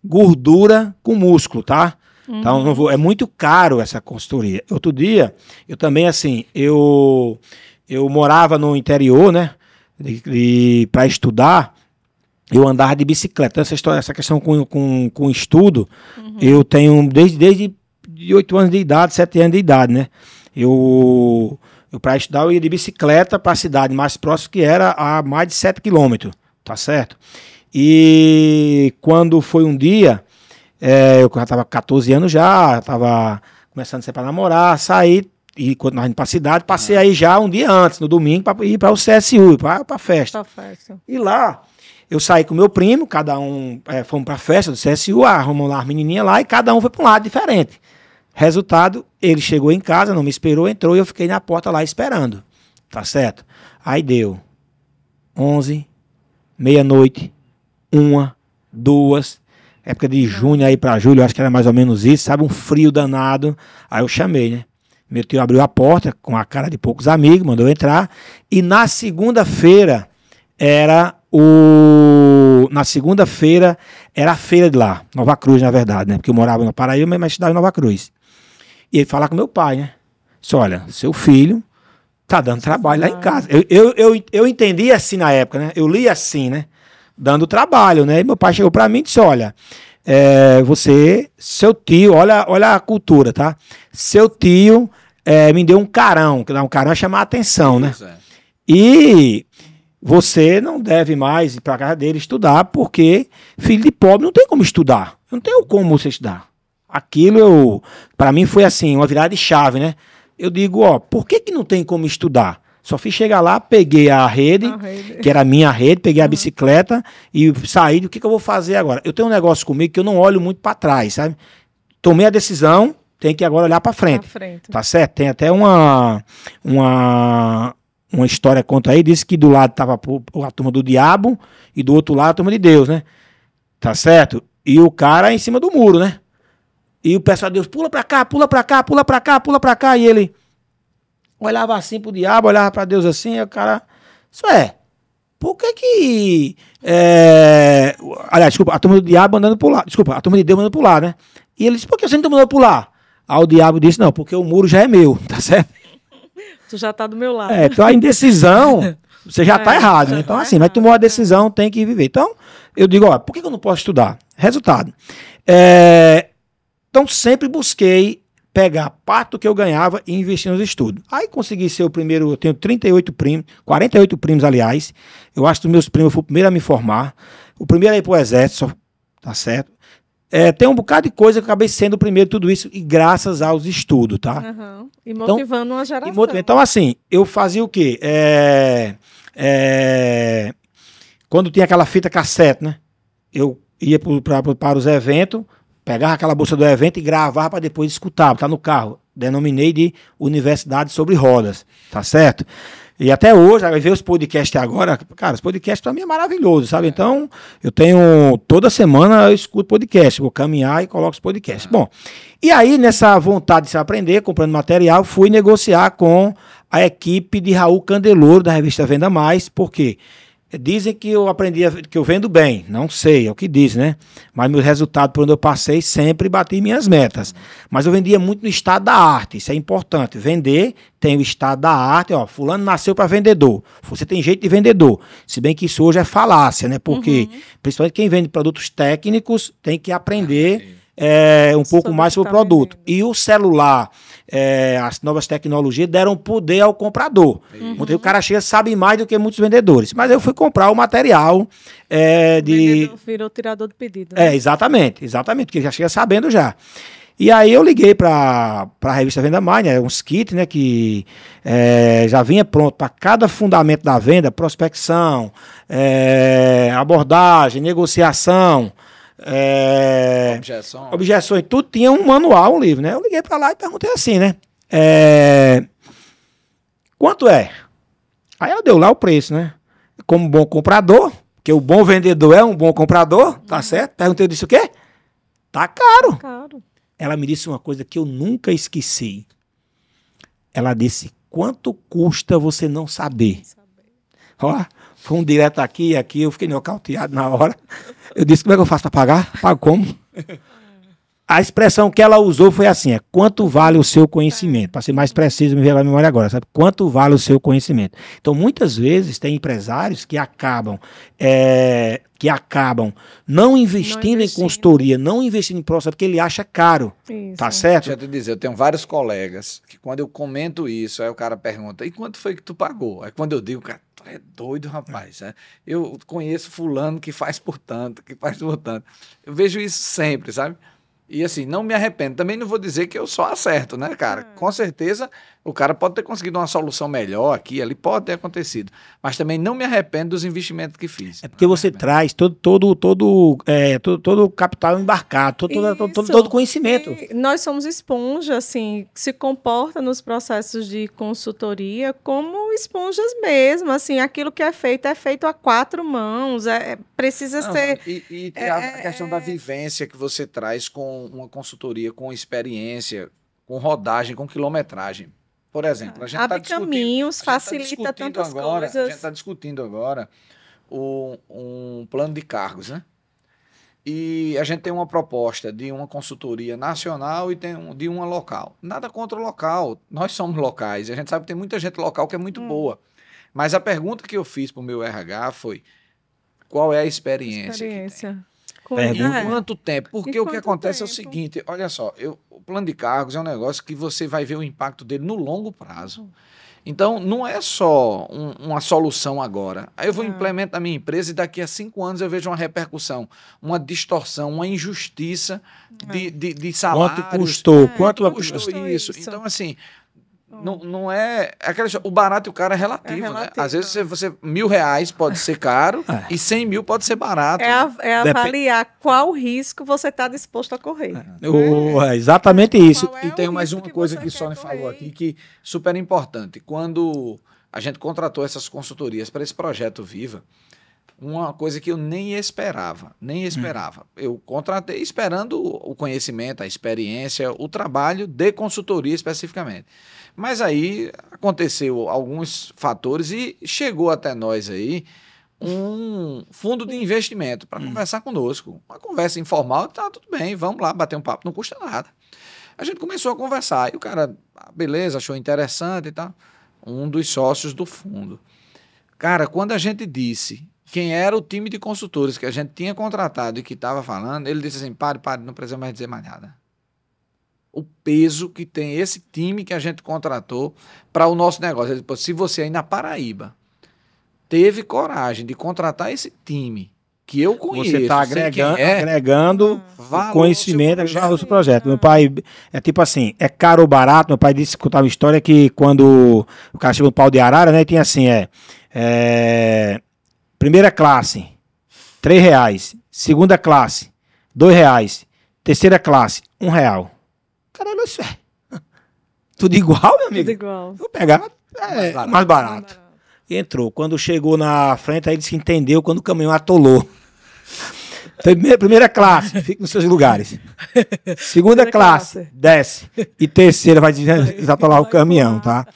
gordura com músculo, tá? Então, é muito caro essa consultoria. Outro dia, eu também, assim, eu morava no interior, né? Para estudar, eu andava de bicicleta. Essa questão com estudo, eu tenho desde 8 anos de idade, 7 anos de idade, né? Eu para estudar, eu ia de bicicleta para a cidade mais próxima, que era a mais de 7 quilômetros, tá certo? E quando foi um dia, eu já estava com 14 anos já, estava começando a ser para namorar, saí, e quando nós indo para a cidade, passei aí já um dia antes, no domingo, para ir para o CSU, para a festa. E lá, eu saí com meu primo, cada um, fomos para a festa do CSU, arrumamos lá as menininhas lá, e cada um foi para um lado diferente. Resultado, ele chegou em casa, não me esperou, entrou, e eu fiquei na porta lá esperando, tá certo? Aí deu 11, meia-noite, 1, 2, época de junho aí pra julho, acho que era mais ou menos isso, sabe? Um frio danado. Aí eu chamei, né? Meu tio abriu a porta com a cara de poucos amigos, mandou entrar. E na segunda-feira Na segunda-feira era a feira de lá, Nova Cruz, na verdade, né? Porque eu morava na Paraíba, mas estudava em Nova Cruz. E ele falar com meu pai, né? Disse, olha, seu filho tá dando trabalho lá em casa. Eu entendi assim na época, né? Eu li assim, né? Dando trabalho, né? E meu pai chegou pra mim e disse, olha, seu tio, olha a cultura, tá? Seu tio me deu um carão, que dá um carão é chamar a atenção, né? E você não deve mais ir pra casa dele estudar, porque filho de pobre não tem como estudar. Não tem como você estudar. Aquilo, pra mim, foi assim, uma virada de chave, né? Eu digo, ó, por que não tem como estudar? Só fiz chegar lá, peguei a rede, que era a minha rede, peguei a bicicleta e saí. O que eu vou fazer agora? Eu tenho um negócio comigo que eu não olho muito para trás, sabe? Tomei a decisão, tem que agora olhar para frente. Tá certo? Tem até uma história conta aí, disse que do lado tava a turma do diabo e do outro lado a turma de Deus, né? Tá certo? E o cara em cima do muro, né? E o pessoal de Deus, pula pra cá, pula pra cá, pula pra cá, pula pra cá. E ele olhava assim pro diabo, olhava pra Deus assim, e o cara... Isso por que aliás, desculpa, a turma do diabo andando pro lado. Desculpa, a turma de Deus andando pro lado, né? E ele disse, por que você não tá mandando pular? Aí o diabo disse, não, porque o muro já é meu, tá certo?
Tu já tá do meu lado.
Então a indecisão, você já tá errado, né? Então assim, mas tomou a decisão, tem que viver. Então, eu digo, ó, por que eu não posso estudar? Resultado. Então sempre busquei pegar parte do que eu ganhava e investir nos estudos. Aí consegui ser o primeiro, eu tenho 48 primos, aliás. Eu acho que os meus primos, eu fui o primeiro a me formar. O primeiro a ir pro exército, tá certo? Tem um bocado de coisa que eu acabei sendo o primeiro tudo isso, e graças aos estudos, tá?
Uhum. E motivando uma geração.
Então, assim, eu fazia o quê? Quando tinha aquela fita cassete, né? Eu ia para os eventos, pegava aquela bolsa do evento e gravava para depois escutar, tá no carro. Denominei de Universidade sobre Rodas, tá certo? E até hoje, aí ver os podcasts agora, cara, os podcasts para mim é maravilhoso, sabe? Então, eu tenho, toda semana eu escuto podcast, vou caminhar e coloco os podcasts. Bom, e aí nessa vontade de se aprender, comprando material, fui negociar com a equipe de Raul Candeloro, da revista Venda Mais, porque dizem que eu aprendi, que eu vendo bem, não sei, é o que diz, né? Mas meu resultado por onde eu passei sempre bati minhas metas. Mas eu vendia muito no estado da arte, isso é importante. Vender tem o estado da arte, ó, fulano nasceu para vendedor, você tem jeito de vendedor. Se bem que isso hoje é falácia, né? Porque principalmente quem vende produtos técnicos tem que aprender um pouco mais sobre o produto. E o celular, as novas tecnologias deram poder ao comprador. O cara chega, sabe mais do que muitos vendedores. Mas eu fui comprar o material
Virou tirador de pedido. Né?
Exatamente, porque já chega sabendo já. E aí eu liguei para a revista Venda Mais, né, uns kits, né, que já vinha pronto para cada fundamento da venda, prospecção, abordagem, negociação, objeções, tudo tinha um manual, um livro, né? Eu liguei para lá e perguntei assim, né? Quanto é? Aí eu dei lá o preço, né? Como bom comprador, porque o bom vendedor é um bom comprador, tá certo? Perguntei, eu disse o quê? Tá caro. Ela me disse uma coisa que eu nunca esqueci. Ela disse, quanto custa você não saber? Ó, foi um direto aqui e aqui, eu fiquei nocauteado na hora. Eu disse, como é que eu faço para pagar? Pago como? A expressão que ela usou foi assim, quanto vale o seu conhecimento? Para ser mais preciso, me veio a memória agora, sabe? Quanto vale o seu conhecimento? Então, muitas vezes, tem empresários que acabam não investindo em consultoria, não investindo em processo, porque ele acha caro. Isso. Tá certo?
Deixa eu te dizer, eu tenho vários colegas que quando eu comento isso, aí o cara pergunta, e quanto foi que tu pagou? Aí quando eu digo, cara, tu é doido, rapaz. Eu conheço fulano que faz por tanto, que faz por tanto. Eu vejo isso sempre, sabe? E assim, não me arrependo. Também não vou dizer que eu só acerto, né, cara? Com certeza o cara pode ter conseguido uma solução melhor aqui, ali pode ter acontecido. Mas também não me arrependo dos investimentos que fiz.
É porque você traz todo o capital embarcado, todo conhecimento.
E nós somos esponja, assim, que se comporta nos processos de consultoria como esponjas mesmo, assim, aquilo que é feito a quatro mãos, precisa ser...
E tem a questão da vivência que você traz com uma consultoria, com experiência, com rodagem, com quilometragem. Por exemplo, a gente
abre caminhos, facilita tantas coisas.
A gente está discutindo agora um plano de cargos, né? E a gente tem uma proposta de uma consultoria nacional e de uma local. Nada contra o local, nós somos locais. E a gente sabe que tem muita gente local que é muito boa. Mas a pergunta que eu fiz para o meu RH foi: qual é a experiência que tem? Em quanto tempo? Porque o que acontece é o seguinte, olha só, o plano de cargos é um negócio que você vai ver o impacto dele no longo prazo. Então, não é só uma solução agora. Aí eu vou implementar a minha empresa e daqui a 5 anos eu vejo uma repercussão, uma distorção, uma injustiça de salários.
Quanto custou? Quanto
custou isso? Então, assim... Não é... o barato e o caro é relativo, né? Às vezes você R$1.000 pode ser caro e 100 mil pode ser barato.
É avaliar qual risco você está disposto a correr.
Exatamente isso.
E tem mais uma coisa que o Sônia falou aqui, que é super importante. Quando a gente contratou essas consultorias para esse projeto Viva, uma coisa que eu nem esperava. Eu contratei esperando o conhecimento, a experiência, o trabalho de consultoria especificamente. Mas aí aconteceu alguns fatores e chegou até nós aí um fundo de investimento para conversar conosco. Uma conversa informal, tá tudo bem, vamos lá bater um papo, não custa nada. A gente começou a conversar e o cara, beleza, achou interessante e tal. Um dos sócios do fundo. Cara, quando a gente disse quem era o time de consultores que a gente tinha contratado e que estava falando, ele disse assim, pare, não precisa mais dizer mais nada. O peso que tem esse time que a gente contratou para o nosso negócio. Ele disse, se você aí na Paraíba teve coragem de contratar esse time que eu conheço,
você está agregando conhecimento ao seu projeto. Meu pai, é tipo assim, é caro ou barato. Meu pai disse, contar uma história que quando o cara chegou no Pau de Arara, né, tinha assim, primeira classe, R$3. Segunda classe, R$2. Terceira classe, R$1. Caramba, isso é tudo igual, meu amigo?
Tudo igual.
Vou pegar mais barato. E entrou. Quando chegou na frente, aí disse que entendeu quando o caminhão atolou. Primeira classe, fica nos seus lugares. Segunda classe, desce. E terceira vai desatolar o caminhão, tá?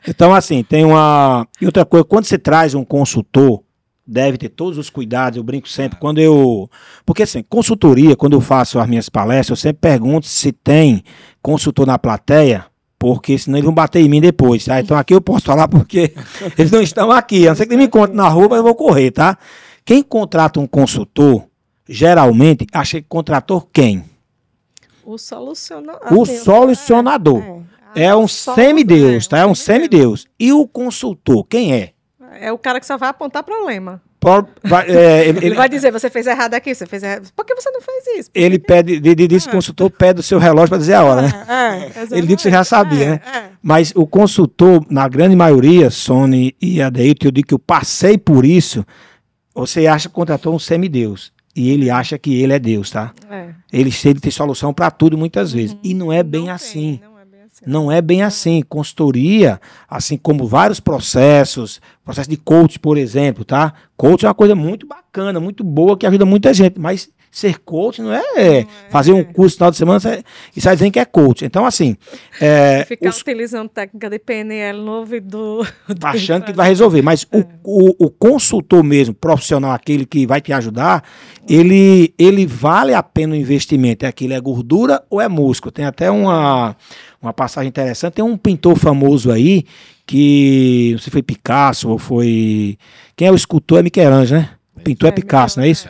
Então, assim, tem uma... E outra coisa, quando você traz um consultor, deve ter todos os cuidados, eu brinco sempre, porque assim, consultoria, quando eu faço as minhas palestras, eu sempre pergunto se tem consultor na plateia, porque senão eles vão bater em mim depois, tá? Então aqui eu posso falar porque eles não estão aqui, a não ser que eles me encontrem na rua, mas eu vou correr, tá? Quem contrata um consultor, geralmente, acha que contratou quem?
O solucionador.
O solucionador. É um semideus, tá? É um semideus. E o consultor, quem é?
É o cara que só vai apontar problema.
Ele
vai dizer, você fez errado aqui, você fez errado. Por que você não fez isso?
Ele pede, diz que o consultor pede o seu relógio para dizer a hora, né? Ele disse que você já sabia, né? Mas o consultor, na grande maioria, Sony e Adeilton, eu digo que eu passei por isso, você acha que contratou um semideus. E ele acha que ele é Deus, tá? Ele tem solução para tudo muitas vezes. E não é bem assim. Não é bem assim. Consultoria, assim como vários processos, processo de coach, por exemplo, tá? Coach é uma coisa muito bacana, muito boa, que ajuda muita gente, mas ser coach não é fazer um curso no final de semana e sai dizendo que é coach. Então, assim...
ficar utilizando técnica de PNL no ouvido
achando que vai resolver. Mas o consultor mesmo, profissional, aquele que vai te ajudar, ele vale a pena o investimento. Aquilo é gordura ou é músculo? Tem até uma passagem interessante. Tem um pintor famoso aí, que não sei se foi Picasso ou foi... Quem é o escultor é Michelangelo, né? O pintor é Picasso, não é isso?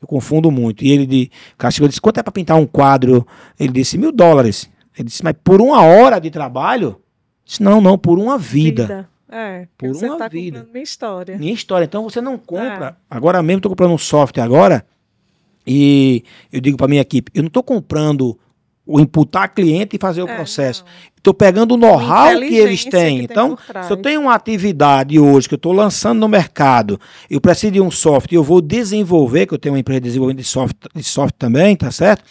Eu confundo muito. E o cara chegou e disse, quanto é para pintar um quadro? Ele disse, $1.000. Ele disse, mas por 1 hora de trabalho? Eu disse, não, por uma vida.
Por uma vida. Minha história.
Minha história. Então você não compra. Agora mesmo estou comprando um software agora. E eu digo para minha equipe, eu não estou comprando o imputar cliente e fazer o processo. Estou pegando o know-how que eles têm. Então, se eu tenho uma atividade hoje que eu estou lançando no mercado, eu preciso de um software e eu vou desenvolver, que eu tenho uma empresa de desenvolvimento de software também, tá certo?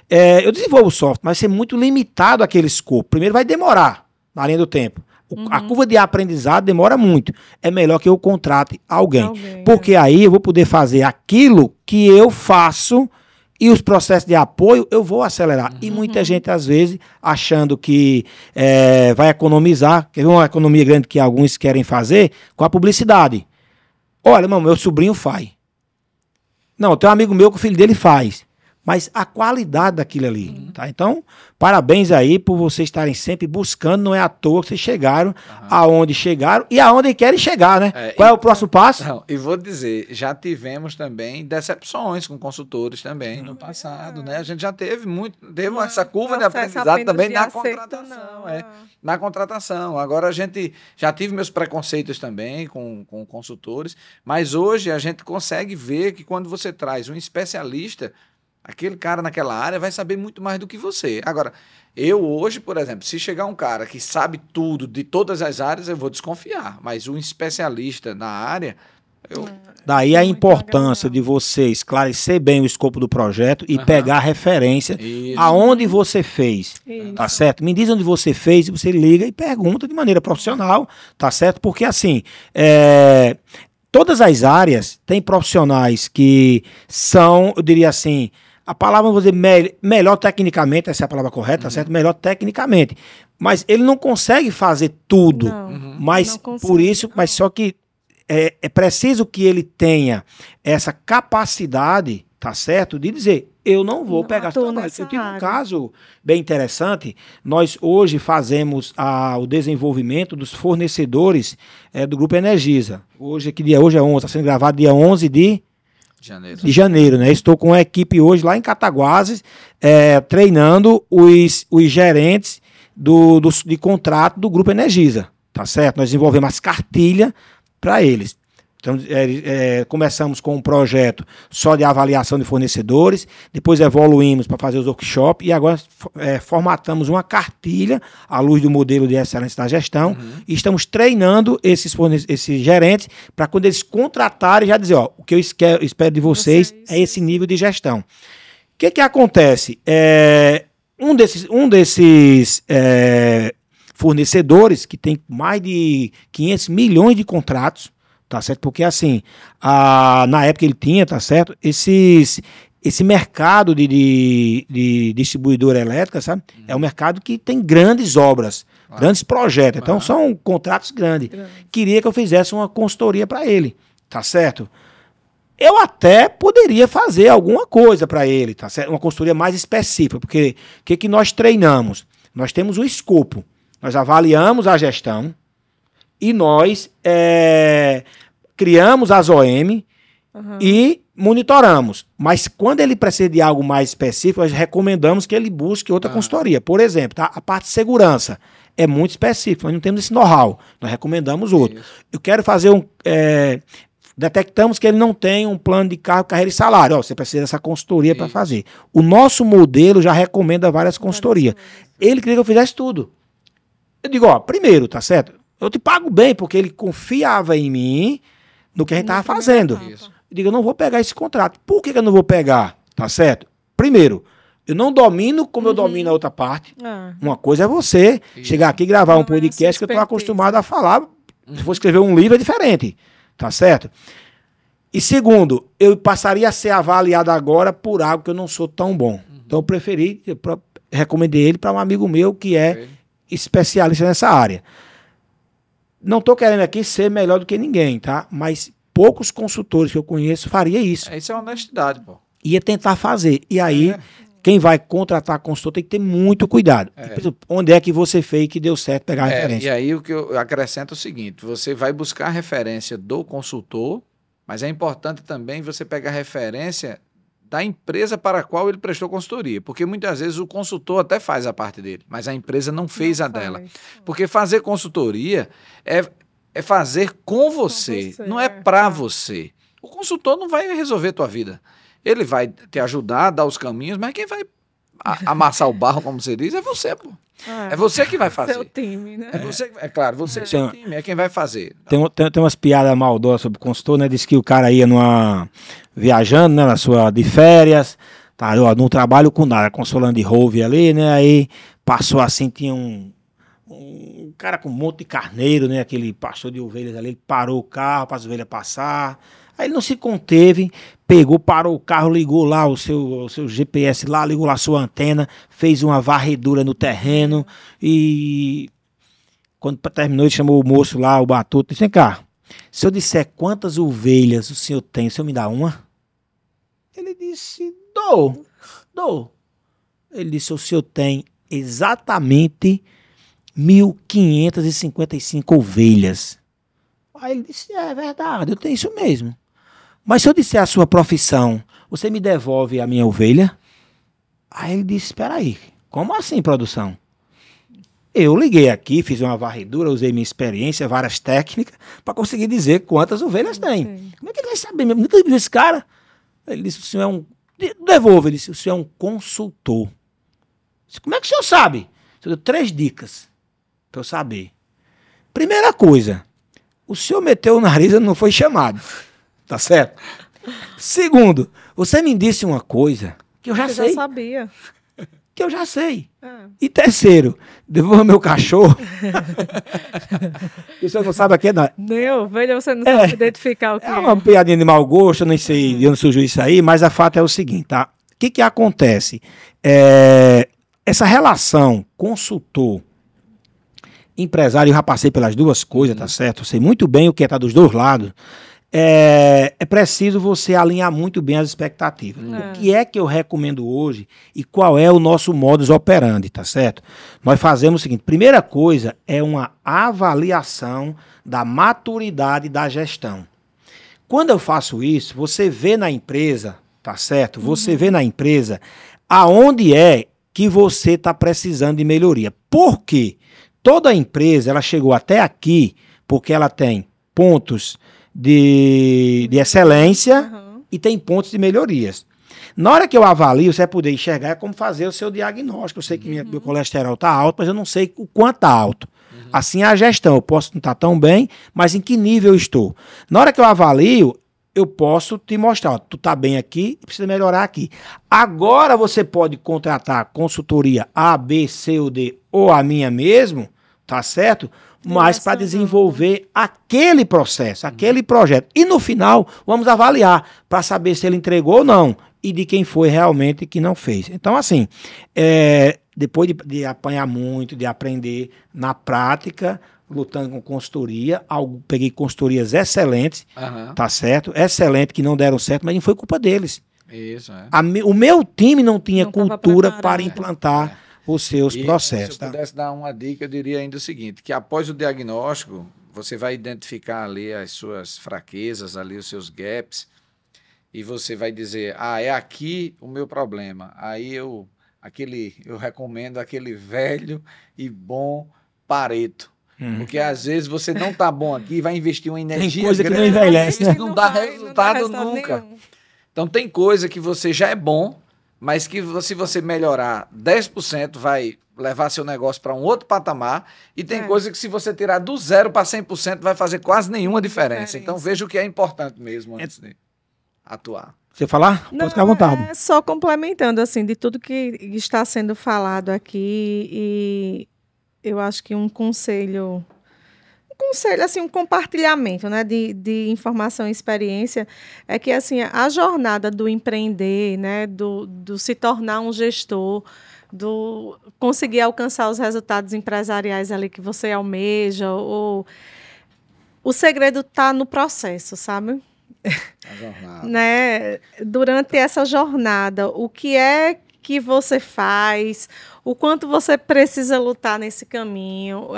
Eu desenvolvo o software, mas vai ser muito limitado aquele escopo. Primeiro vai demorar na linha do tempo. A curva de aprendizado demora muito. É melhor que eu contrate alguém. Porque aí eu vou poder fazer aquilo que eu faço e os processos de apoio eu vou acelerar. E muita gente, às vezes, achando que vai economizar, quer ver uma economia grande que alguns querem fazer com a publicidade. Olha, meu sobrinho faz. Não, tem um amigo meu que o filho dele faz. Mas a qualidade daquilo ali, tá? Então, parabéns aí por vocês estarem sempre buscando, não é à toa que vocês chegaram aonde chegaram e aonde querem chegar, né? Qual é o próximo passo?
Não, e vou dizer, já tivemos também decepções com consultores também no passado, né? A gente já teve essa curva de aprendizado também na contratação, na contratação. Agora a gente já tive meus preconceitos também com consultores, mas hoje a gente consegue ver que quando você traz um especialista, aquele cara naquela área vai saber muito mais do que você. Agora, eu hoje, por exemplo, se chegar um cara que sabe tudo de todas as áreas, eu vou desconfiar. Mas um especialista na área,
Daí a importância de você esclarecer bem o escopo do projeto e pegar a referência aonde você fez, tá certo? Me diz onde você fez, você liga e pergunta de maneira profissional, tá certo? Porque assim, todas as áreas têm profissionais que são, eu diria assim, a palavra, vou dizer, melhor tecnicamente, essa é a palavra correta, tá certo? Melhor tecnicamente. Mas ele não consegue fazer tudo. Mas por isso, mas só que é preciso que ele tenha essa capacidade, tá certo? De dizer, eu não vou pegar esse trabalho. Eu tive um caso bem interessante. Nós hoje fazemos o desenvolvimento dos fornecedores do Grupo Energisa. Hoje é 11, está sendo gravado dia 11 de janeiro, né? Estou com a equipe hoje lá em Cataguases, treinando os gerentes de contrato do Grupo Energisa, tá certo? Nós desenvolvemos as cartilhas para eles. Então, começamos com um projeto só de avaliação de fornecedores, depois evoluímos para fazer os workshops e agora formatamos uma cartilha à luz do modelo de excelência da gestão e estamos treinando esses gerentes para quando eles contratarem já dizer, o que eu espero de vocês é esse nível de gestão. O que acontece? Um desses fornecedores que tem mais de 500 milhões de contratos, tá certo? Porque assim, na época ele tinha, tá certo? Esse mercado de distribuidora elétrica, sabe? É um mercado que tem grandes obras, grandes projetos. Então são contratos grandes. Queria que eu fizesse uma consultoria para ele, tá certo? Eu até poderia fazer alguma coisa para ele, tá certo? Uma consultoria mais específica, porque o que nós treinamos? Nós temos um escopo. Nós avaliamos a gestão e nós criamos as OM e monitoramos. Mas quando ele precisa de algo mais específico, nós recomendamos que ele busque outra consultoria. Por exemplo, tá? A parte de segurança é muito específica, nós não temos esse know-how. Nós recomendamos outro. Eu quero fazer detectamos que ele não tem um plano de carreira e salário. Você precisa dessa consultoria para fazer. O nosso modelo já recomenda várias consultorias. Ele queria que eu fizesse tudo. Eu digo, primeiro, tá certo? Eu te pago bem, porque ele confiava em mim no que a gente estava fazendo. Eu digo, eu não vou pegar esse contrato. Por que eu não vou pegar? Tá certo? Primeiro, eu não domino como eu domino a outra parte. Uma coisa é você chegar aqui e gravar um podcast que eu estou acostumado a falar. Se for escrever um livro é diferente. Tá certo? E segundo, eu passaria a ser avaliado agora por algo que eu não sou tão bom. Então eu recomendei ele para um amigo meu que é especialista nessa área. Não estou querendo aqui ser melhor do que ninguém, tá? Mas poucos consultores que eu conheço faria isso.
Isso é honestidade, pô.
Ia tentar fazer. E aí, quem vai contratar consultor tem que ter muito cuidado. Onde é que você fez que deu certo pegar a referência?
E aí o que eu acrescento é o seguinte, você vai buscar a referência do consultor, mas é importante também você pegar a referência da empresa para a qual ele prestou consultoria, porque muitas vezes o consultor até faz a parte dele, mas a empresa não fez a dela. Porque fazer consultoria é fazer com você, não é para você. O consultor não vai resolver a tua vida. Ele vai te ajudar a dar os caminhos, mas quem vai amassar o barro, como você diz, é você, pô. É você que vai fazer.
Seu time, né?
É você, é claro, você e seu time, é quem vai fazer.
Tem umas piadas maldosas sobre o consultor, né? Diz que o cara ia viajando, né? De férias, tá? Ó, não trabalho com nada, consolando de Rove ali, né? Aí passou assim, tinha um cara com um monte de carneiro, né? Aquele pastor de ovelhas ali, ele parou o carro para as ovelhas passar. Aí ele não se conteve, parou o carro, ligou lá o seu GPS lá, ligou lá a sua antena, fez uma varredura no terreno e quando terminou ele chamou o moço lá, o batuto, disse: vem cá, se eu disser quantas ovelhas o senhor tem, o senhor me dá uma? Ele disse: dou. Ele disse: o senhor tem exatamente 1.555 ovelhas. Aí ele disse: é verdade, eu tenho isso mesmo. Mas se eu disser a sua profissão, você me devolve a minha ovelha? Aí ele disse: espera aí, como assim, produção? Eu liguei aqui, fiz uma varredura, usei minha experiência, várias técnicas, para conseguir dizer quantas ovelhas tem. Como é que ele vai saber mesmo? Nunca viu esse cara? Ele disse: o senhor é um... Devolve. Ele disse: o senhor é um consultor. Eu disse: como é que o senhor sabe? Eu dei 3 dicas para eu saber. Primeira coisa, o senhor meteu o nariz e não foi chamado. Tá certo? Segundo, você me disse uma coisa que eu já sei.
Eu já sabia.
Que eu já sei. E terceiro, devolva meu cachorro. E o senhor não sabe aqui, não?
Nem ovelha, você não sabe identificar o que
é. É uma piadinha de mau gosto, eu não sei de onde surgiu isso aí, mas a fato é o seguinte, tá? O que acontece? Essa relação consultor empresário, eu já passei pelas duas coisas, tá certo? Eu sei muito bem o que tá dos dois lados. É preciso você alinhar muito bem as expectativas. O que é que eu recomendo hoje e qual é o nosso modus operandi, tá certo? Nós fazemos o seguinte: primeira coisa é uma avaliação da maturidade da gestão. Quando eu faço isso, você vê na empresa, tá certo? Você vê na empresa aonde é que você está precisando de melhoria. Por quê? Toda empresa, ela chegou até aqui porque ela tem pontos de excelência e tem pontos de melhorias. Na hora que eu avalio, você vai poder enxergar é como fazer o seu diagnóstico. Eu sei que meu colesterol está alto, mas eu não sei o quanto está alto. Assim é a gestão. Eu posso não estar tão bem, mas em que nível eu estou. Na hora que eu avalio, eu posso te mostrar: ó, tu está bem aqui e precisa melhorar aqui. Agora você pode contratar consultoria A, B, C ou D, ou a minha mesmo, tá certo? Mas para desenvolver aquele processo, aquele projeto. E no final, vamos avaliar para saber se ele entregou ou não e de quem foi realmente que não fez. Então, assim, depois de apanhar muito, de aprender na prática, lutando com consultoria, peguei consultorias excelentes, tá certo? Excelente, que não deram certo, mas não foi culpa deles.
Isso,
o meu time não tinha cultura para implantar os seus processos.
Se eu pudesse dar uma dica, eu diria ainda o seguinte: que após o diagnóstico, você vai identificar ali as suas fraquezas, ali os seus gaps, e você vai dizer: é aqui o meu problema. Aí eu recomendo aquele velho e bom Pareto. Porque às vezes você não tá bom aqui e vai investir uma energia.
Tem coisa que não envelhece, né?
Não dá resultado nunca. Nenhum. Então tem coisa que você já é bom, mas que se você melhorar 10% vai levar seu negócio para um outro patamar, e tem coisa que se você tirar do 0 para 100% vai fazer quase nenhuma diferença. Então veja o que é importante mesmo antes de atuar.
Você falar? Pode ficar à vontade.
Só complementando, assim, de tudo que está sendo falado aqui, e eu acho que um conselho, assim, um compartilhamento, né, de informação e experiência, é que, assim, a jornada do empreender, né, do se tornar um gestor, do conseguir alcançar os resultados empresariais ali que você almeja, o segredo está no processo, sabe?
A jornada.
Né? Durante essa jornada, o que é que você faz, o quanto você precisa lutar nesse caminho,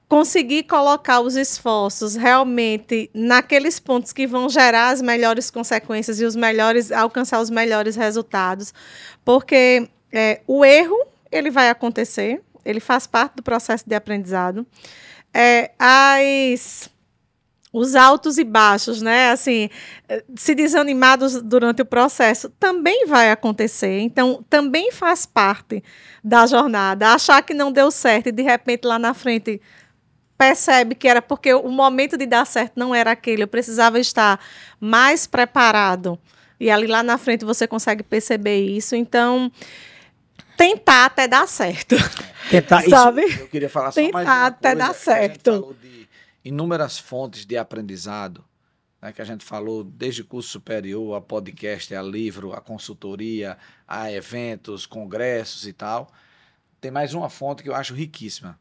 conseguir colocar os esforços realmente naqueles pontos que vão gerar as melhores consequências e alcançar os melhores resultados, porque o erro ele vai acontecer, ele faz parte do processo de aprendizado. os altos e baixos, né? Assim, se desanimados durante o processo, também vai acontecer. Então, também faz parte da jornada. Achar que não deu certo e, de repente, lá na frente, percebe que era porque o momento de dar certo não era aquele. Eu precisava estar mais preparado. E ali lá na frente você consegue perceber isso. Então, tentar até dar certo.
Tentar,
sabe?
Eu queria falar só mais
Tentar
uma
até
coisa,
dar
que a gente
certo.
falou de inúmeras fontes de aprendizado, né, que a gente falou desde curso superior, a podcast, a livro, a consultoria, a eventos, congressos e tal. Tem mais uma fonte que eu acho riquíssima.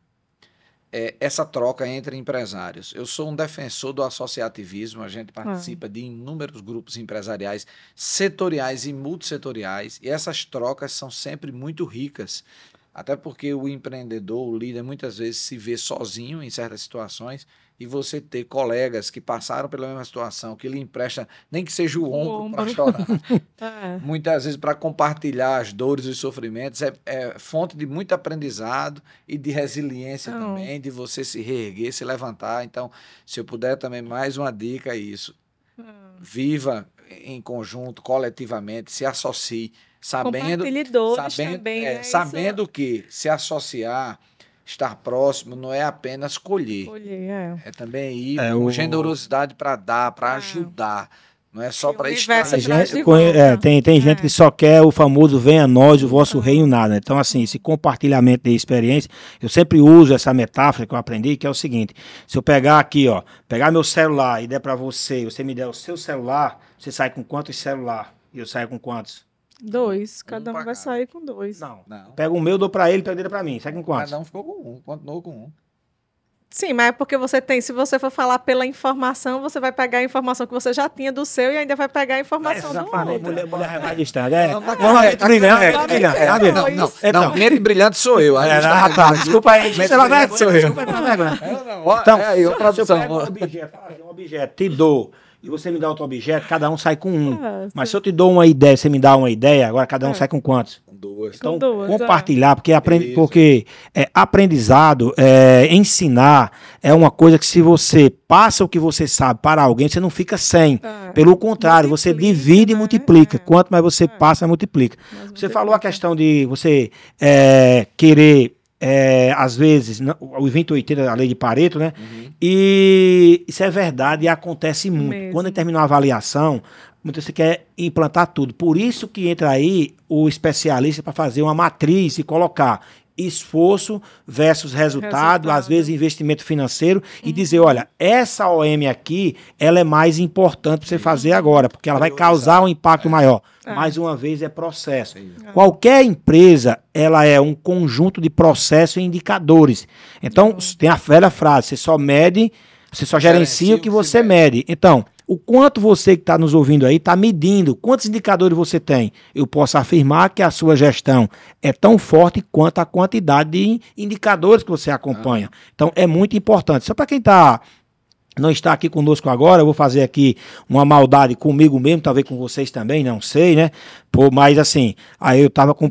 É essa troca entre empresários. Eu sou um defensor do associativismo, a gente participa de inúmeros grupos empresariais, setoriais e multissetoriais, e essas trocas são sempre muito ricas, até porque o empreendedor, o líder, muitas vezes se vê sozinho em certas situações, e você ter colegas que passaram pela mesma situação, que lhe empresta, nem que seja o ombro para chorar, muitas vezes para compartilhar as dores e os sofrimentos, é fonte de muito aprendizado e de resiliência também, de você se reerguer, se levantar. Então, se eu puder também, mais uma dica é isso. Viva em conjunto, coletivamente, se associe, sabendo
também, né?
Sabendo que se associar, estar próximo, não é apenas colher. É também ir com generosidade para dar, para ajudar. Não é só para estar.
Tem gente que só quer o famoso venha a nós, o vosso reino nada. Então, assim, esse compartilhamento de experiência, eu sempre uso essa metáfora que eu aprendi, que é o seguinte: se eu pegar aqui, ó, pegar meu celular e der para você me der o seu celular, você sai com quantos celular? E eu saio com quantos?
2, cada um vai sair com 2.
Não. Pega o meu, dou pra ele, pega ele pra mim. Sai com quantos?
Cada um ficou com um, continuou com um.
Sim, mas é porque você tem, se você for falar pela informação, você vai pegar a informação que você já tinha do seu e ainda vai pegar a informação do outro.
Mulher vai distante.
Não, mente brilhante sou eu.
Desculpa aí.
Sou eu.
Então, se eu pego um objeto, te dou, e você me dá outro objeto, cada um sai com um. Mas se eu te dou uma ideia, você me dá uma ideia, agora cada um sai com quantos?
Com duas.
Então, compartilhar, porque aprendizado, ensinar, é uma coisa que se você passa o que você sabe para alguém, você não fica sem. Pelo contrário, você divide e multiplica. Quanto mais você passa, multiplica. Você falou a questão de você querer... às vezes, o 20/80, a lei de Pareto, né? E isso é verdade e acontece muito. Mesmo. Quando termina uma avaliação, muitas vezes você quer implantar tudo. Por isso que entra aí o especialista para fazer uma matriz e colocar esforço versus resultado, às vezes investimento financeiro, e dizer, olha, essa OM aqui, ela é mais importante para você fazer agora, porque ela vai causar um impacto maior. Mais uma vez, é processo. Qualquer empresa, ela é um conjunto de processos e indicadores. Então, tem a velha frase, você só mede, você só gerencia o que você mede. Então, o quanto você que está nos ouvindo aí está medindo, quantos indicadores você tem? Eu posso afirmar que a sua gestão é tão forte quanto a quantidade de indicadores que você acompanha. Então, é muito importante. Só para quem não está aqui conosco agora, eu vou fazer aqui uma maldade comigo mesmo, talvez com vocês também, não sei, né? Mas assim, aí eu estava com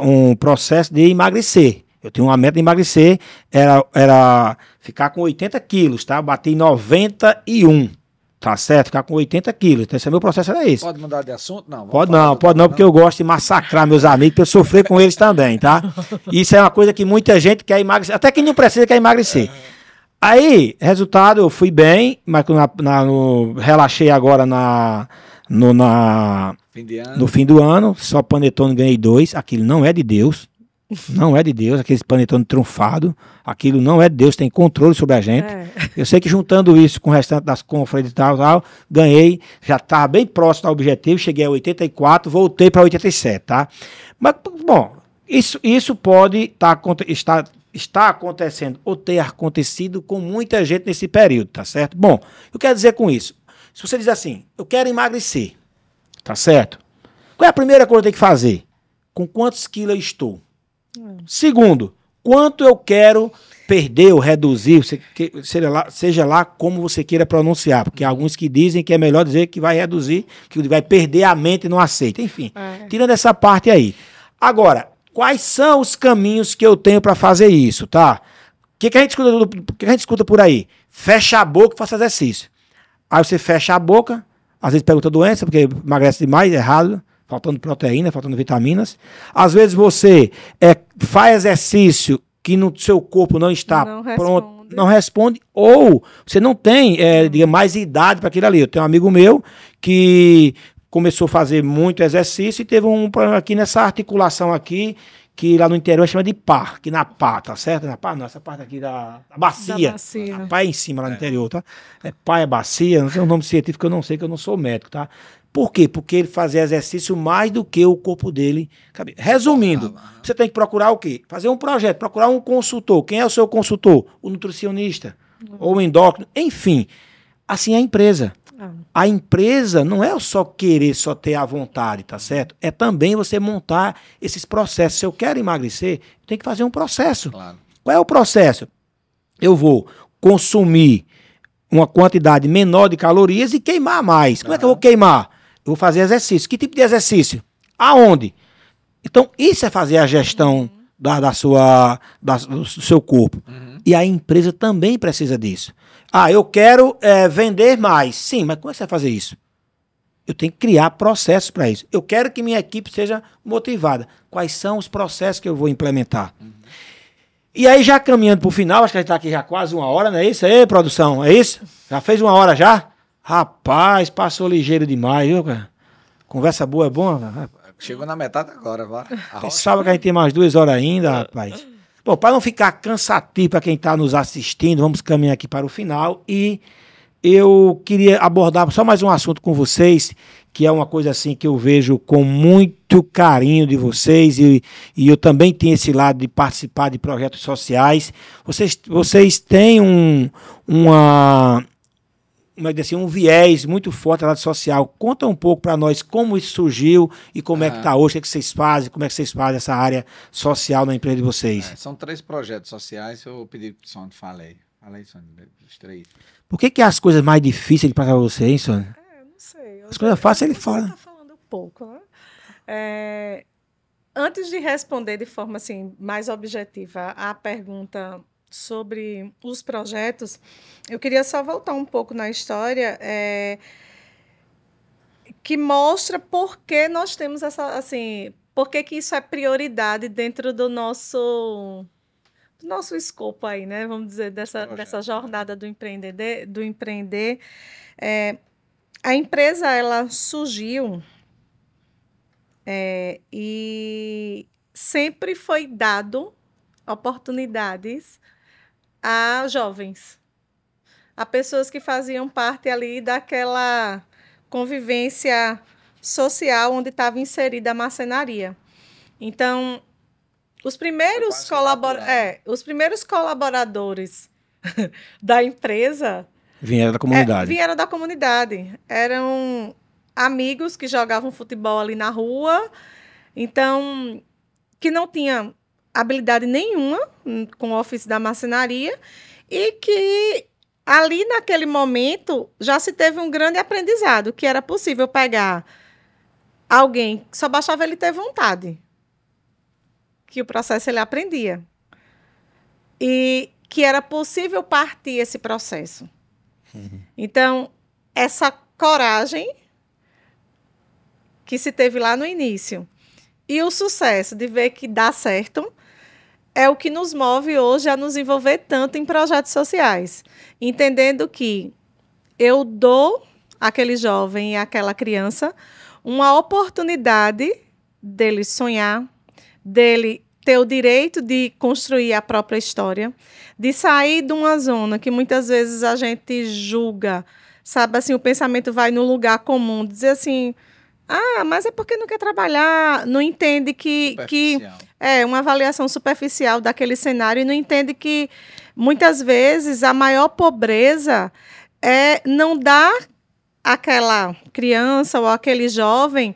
um processo de emagrecer. Eu tinha uma meta de emagrecer, era ficar com 80 quilos, tá? Bati 91. Tá certo? Ficar com 80 quilos. Então, esse é meu processo, era esse.
Pode mudar de assunto? Não.
Pode não, porque eu gosto de massacrar meus amigos, para eu sofrer com eles também, tá? Isso é uma coisa que muita gente quer emagrecer, até quem não precisa quer emagrecer. Aí, resultado, eu fui bem, mas relaxei agora no fim do ano, só panetone ganhei 2, aquilo não é de Deus. Não é de Deus, aquele panetone trunfado, aquilo não é de Deus, tem controle sobre a gente. Eu sei que juntando isso com o restante das compras e tal, ganhei, já estava bem próximo ao objetivo, cheguei a 84, voltei para 87, tá? Mas, bom, isso pode está acontecendo ou ter acontecido com muita gente nesse período, tá certo? Bom, eu quero dizer com isso, se você diz assim, eu quero emagrecer, tá certo? Qual é a primeira coisa que eu tenho que fazer? Com quantos quilos eu estou? Segundo, quanto eu quero perder ou reduzir, seja lá como você queira pronunciar, porque há alguns que dizem que é melhor dizer que vai reduzir, que vai perder a mente e não aceita. Enfim, tirando essa parte aí. Agora, quais são os caminhos que eu tenho para fazer isso, tá? O que a gente escuta por aí? Fecha a boca e faça exercício. Aí você fecha a boca, às vezes pergunta doença, porque emagrece demais, errado, faltando proteína, faltando vitaminas. Às vezes você faz exercício que no seu corpo não está pronto, não responde, ou você não tem digamos, mais idade para aquilo ali. Eu tenho um amigo meu que começou a fazer muito exercício e teve um problema aqui nessa articulação aqui, que lá no interior chama de pá, aqui na pá, tá certo? Na pá, não, essa parte aqui da bacia. A pá é em cima lá no interior, tá? Pá é bacia, não sei o nome científico, eu não sei, que eu não sou médico, tá? Por quê? Porque ele fazia exercício mais do que o corpo dele. Resumindo, você tem que procurar o quê? Fazer um projeto, procurar um consultor. Quem é o seu consultor? O nutricionista, ou o endócrino, enfim. Assim é a empresa. A empresa não é só querer, só ter a vontade, tá certo? É também você montar esses processos. Se eu quero emagrecer, tem que fazer um processo.
Claro.
Qual é o processo? Eu vou consumir uma quantidade menor de calorias e queimar mais. Como é que eu vou queimar? Eu vou fazer exercício. Que tipo de exercício? Aonde? Então, isso é fazer a gestão do seu corpo. E a empresa também precisa disso. Eu quero vender mais. Sim, mas como é que você vai fazer isso? Eu tenho que criar processos para isso. Eu quero que minha equipe seja motivada. Quais são os processos que eu vou implementar? E aí, já caminhando para o final, acho que a gente está aqui já quase 1 hora, não é isso? Aí, produção, é isso? Já fez 1 hora já? Rapaz, passou ligeiro demais, viu, cara? Conversa boa é bom, cara.
Chegou na metade agora, vá.
Pensava que a gente tem mais 2 horas ainda, rapaz. Bom, para não ficar cansativo para quem está nos assistindo, vamos caminhar aqui para o final. E eu queria abordar só mais um assunto com vocês, que é uma coisa assim que eu vejo com muito carinho de vocês, e eu também tenho esse lado de participar de projetos sociais. Vocês têm um viés muito forte na área social. Conta um pouco para nós como isso surgiu e como é que está hoje, o que vocês fazem, como é que vocês fazem essa área social na empresa de vocês.
São 3 projetos sociais, eu pedi para o Sônia falei. Falei, Sônia, os 3.
Por que as coisas mais difíceis para você, hein, Sônia?
Não sei.
As coisas fáceis ele fala.
Você está falando um pouco, né? Antes de responder de forma assim, mais objetiva a pergunta sobre os projetos, eu queria só voltar um pouco na história que mostra por que nós temos essa, assim, por que isso é prioridade dentro do nosso escopo aí, né? Vamos dizer, dessa jornada do empreender. A empresa, ela surgiu e sempre foi dado oportunidades a jovens, a pessoas que faziam parte ali daquela convivência social onde estava inserida a marcenaria. Então, os primeiros colaboradores da empresa
vieram da comunidade.
Vieram da comunidade. Eram amigos que jogavam futebol ali na rua, então, que não tinham habilidade nenhuma com o ofício da marcenaria e que ali naquele momento já se teve um grande aprendizado, que era possível pegar alguém que só bastava ele ter vontade, que o processo ele aprendia, e que era possível partir esse processo. Então, essa coragem que se teve lá no início e o sucesso de ver que dá certo é o que nos move hoje a nos envolver tanto em projetos sociais, entendendo que eu dou àquele jovem e àquela criança uma oportunidade dele sonhar, dele ter o direito de construir a própria história, de sair de uma zona que muitas vezes a gente julga, sabe, assim, o pensamento vai no lugar comum, dizer assim, mas é porque não quer trabalhar, não entende que é uma avaliação superficial daquele cenário e não entende que, muitas vezes, a maior pobreza é não dar àquela criança ou àquele jovem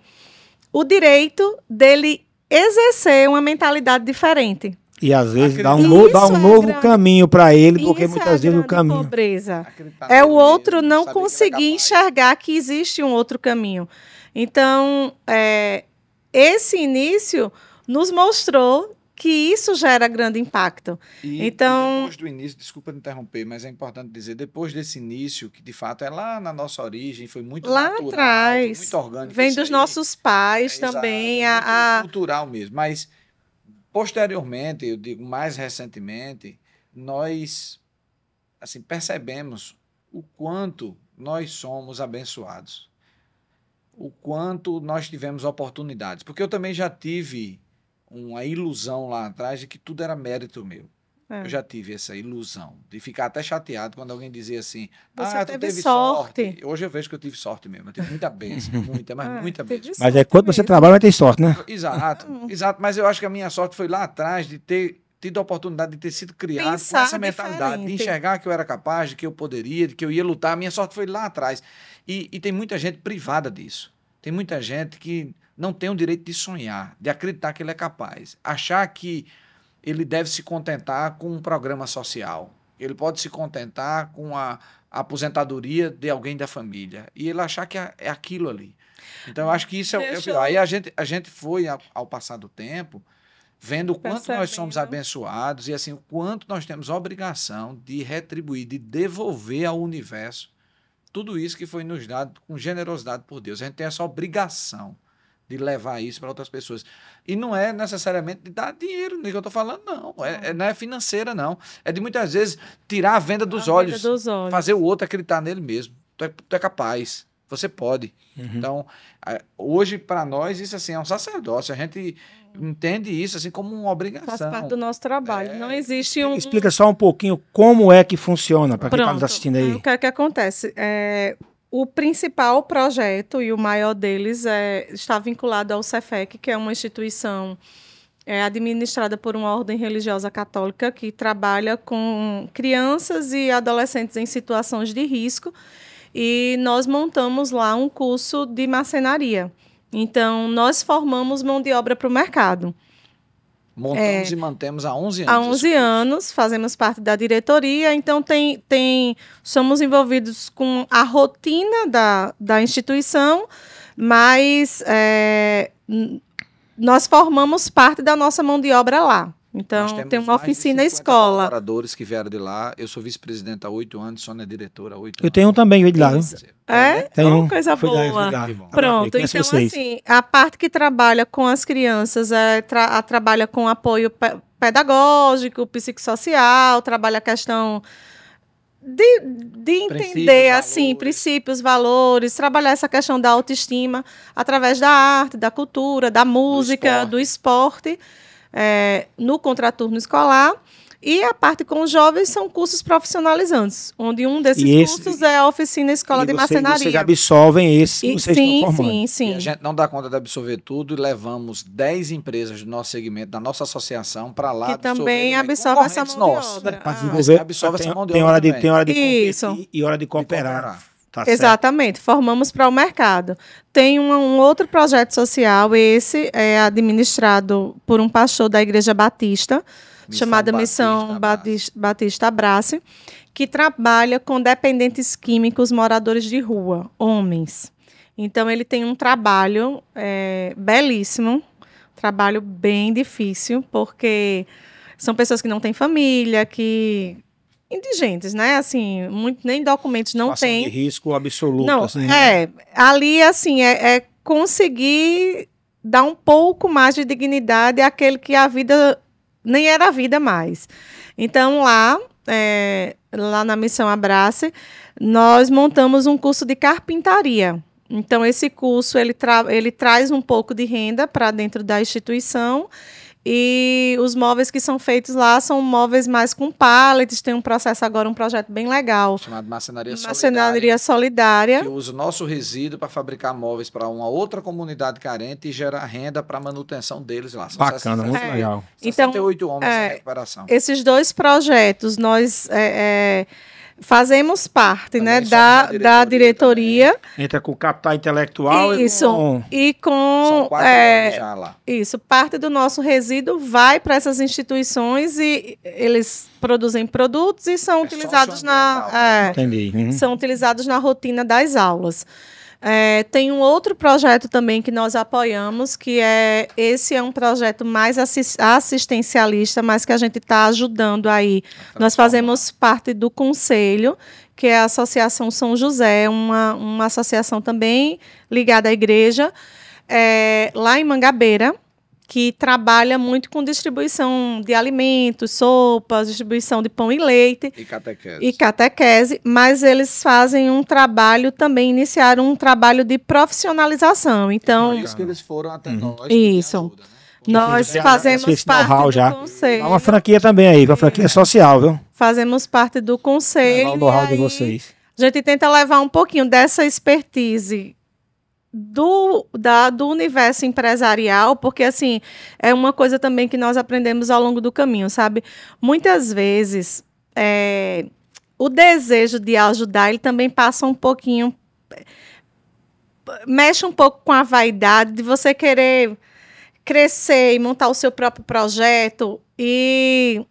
o direito dele exercer uma mentalidade diferente.
E, às vezes, dá um novo caminho para ele, porque muitas vezes o caminho...
Pobreza. É o outro não conseguir enxergar que existe um outro caminho. Então, esse início nos mostrou que isso gera grande impacto. Então,
depois do início, desculpa interromper, mas é importante dizer, depois desse início, que de fato é lá na nossa origem, foi muito
lá
natural,
atrás,
foi muito orgânico.
vem dos nossos pais também.
Exato, é muito cultural mesmo, mas posteriormente, eu digo mais recentemente, nós assim, percebemos o quanto nós somos abençoados, o quanto nós tivemos oportunidades, porque eu também já tive uma ilusão lá atrás de que tudo era mérito meu. Eu já tive essa ilusão de ficar até chateado quando alguém dizia assim,
Você
tu teve
sorte.
Hoje eu vejo que eu tive sorte mesmo, eu tive muita bênção, muita bênção.
Mas é quando você trabalha, vai ter sorte, né?
Exato, mas eu acho que a minha sorte foi lá atrás de ter tido a oportunidade de ter sido criado
Pensar
com essa mentalidade,
diferente.
de enxergar que eu era capaz, de que eu poderia, de que eu ia lutar. A minha sorte foi lá atrás. E tem muita gente privada disso. Tem muita gente que não tem o direito de sonhar, de acreditar que ele é capaz. Achar que ele deve se contentar com um programa social. Ele pode se contentar com a aposentadoria de alguém da família. E ele achar que é aquilo ali. Então, eu acho que isso é o pior. Aí a gente foi, ao passar do tempo, vendo o quanto nós somos abençoados e assim o quanto nós temos obrigação de retribuir, de devolver ao universo tudo isso que foi nos dado com generosidade por Deus. A gente tem essa obrigação de levar isso para outras pessoas. E não é necessariamente de dar dinheiro, nem que eu estou falando, não. Não é financeira, não. É de muitas vezes tirar a venda dos olhos, fazer o outro acreditar nele mesmo. Tu é capaz, você pode. Então, hoje, para nós, isso assim, é um sacerdócio. A gente entende isso assim como uma obrigação.
Faz parte do nosso trabalho. Não existe um...
Explica só um pouquinho como é que funciona, para quem está nos assistindo aí.
O que é que acontece? O principal projeto e o maior deles está vinculado ao Cefec, que é uma instituição administrada por uma ordem religiosa católica que trabalha com crianças e adolescentes em situações de risco. E nós montamos lá um curso de marcenaria. Então, nós formamos mão de obra para o mercado.
Montamos e mantemos há 11 anos.
Há 11 anos, fazemos parte da diretoria, então somos envolvidos com a rotina da instituição, mas nós formamos parte da nossa mão de obra lá. Então, tem uma oficina escola.
Colaboradores que vieram de lá. Eu sou vice-presidente há 8 anos, Sônia é diretora há 8 anos.
Eu tenho um também, de lá.
Tem coisa boa. Pronto, então assim, a parte que trabalha com as crianças trabalha com apoio pedagógico, psicossocial, trabalha a questão de entender princípios, valores, trabalhar essa questão da autoestima através da arte, da cultura, da música, do esporte. No contraturno escolar, e a parte com os jovens são cursos profissionalizantes, onde um desses cursos é a oficina escola de marcenaria.
Vocês absorvem esse que vocês estão formando.
Sim.
E a gente não dá conta de absorver tudo e levamos 10 empresas do nosso segmento, da nossa associação, para lá.
Que também absorve essa mão de obra.
Absorve essa mão de obra. Tem hora de competir e hora de cooperar.
Tá exatamente, certo. Formamos para o mercado. Tem um outro projeto social, esse é administrado por um pastor da Igreja Batista, chamada Missão Batista Abrace, que trabalha com dependentes químicos moradores de rua, homens. Então, ele tem um trabalho belíssimo, trabalho bem difícil, porque são pessoas que não têm família, indigentes, né? Assim, nem documentos não tem.
De risco absoluto.
Não,
assim, né?
Ali, assim, é conseguir dar um pouco mais de dignidade àquele que a vida nem era a vida mais. Então, lá na Missão Abrace, nós montamos um curso de carpintaria. Então, esse curso, ele traz um pouco de renda para dentro da instituição. E os móveis que são feitos lá são móveis mais com pallets. Tem um projeto bem legal.
Chamado Marcenaria
Solidária.
Que usa o nosso resíduo para fabricar móveis para uma outra comunidade carente e gerar renda para a manutenção deles lá. São
bacana, muito legal.
68 homens em recuperação.
Esses dois projetos, nós fazemos parte, né, da diretoria.
Entra com capital intelectual
e com
são 4 anos já lá.
Isso, parte do nosso resíduo vai para essas instituições e eles produzem produtos e são utilizados
Entendi.
São utilizados na rotina das aulas. Tem um outro projeto também que nós apoiamos, esse é um projeto mais assistencialista, mas que a gente está ajudando aí. Nós fazemos parte do conselho, que é a Associação São José, uma associação também ligada à igreja, lá em Mangabeira, que trabalha muito com distribuição de alimentos, sopas, distribuição de pão e leite. E catequese. Mas eles fazem um trabalho, também iniciaram um trabalho de profissionalização. Então,
por isso que eles foram até nós.
Isso.
Ajuda, né?
Nós fazemos parte do conselho.
Há uma franquia também aí, uma franquia social, viu?
Fazemos parte do conselho.
Levar o know-how de vocês.
A gente tenta levar um pouquinho dessa expertise do universo empresarial, porque assim, é uma coisa também que nós aprendemos ao longo do caminho, sabe? Muitas vezes, o desejo de ajudar, ele também passa um pouquinho, mexe um pouco com a vaidade de você querer crescer e montar o seu próprio projeto e...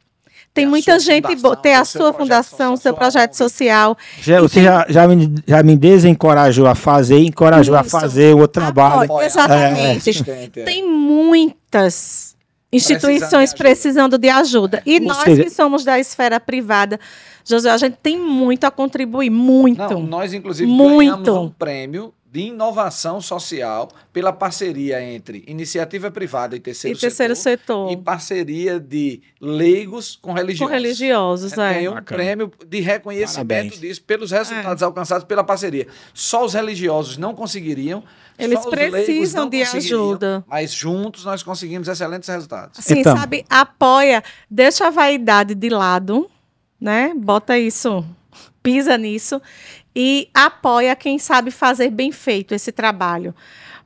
Tem muita gente ter a sua fundação, o seu projeto social.
Você já me desencorajou a fazer, encorajou a fazer o outro trabalho.
Exatamente. Tem muitas instituições precisando de ajuda. E nós que somos da esfera privada, Josué, a gente tem muito a contribuir, muito.
Não, nós, inclusive, ganhamos um prêmio de inovação social pela parceria entre iniciativa privada e terceiro setor e parceria de leigos com religiosos. Ganhou um prêmio de reconhecimento disso pelos resultados alcançados pela parceria. Só os religiosos não conseguiriam,
eles precisam de ajuda.
Mas juntos nós conseguimos excelentes resultados.
Sim, então, sabe, apoia, deixa a vaidade de lado, né? Bota isso, pisa nisso. E apoia quem sabe fazer bem feito esse trabalho.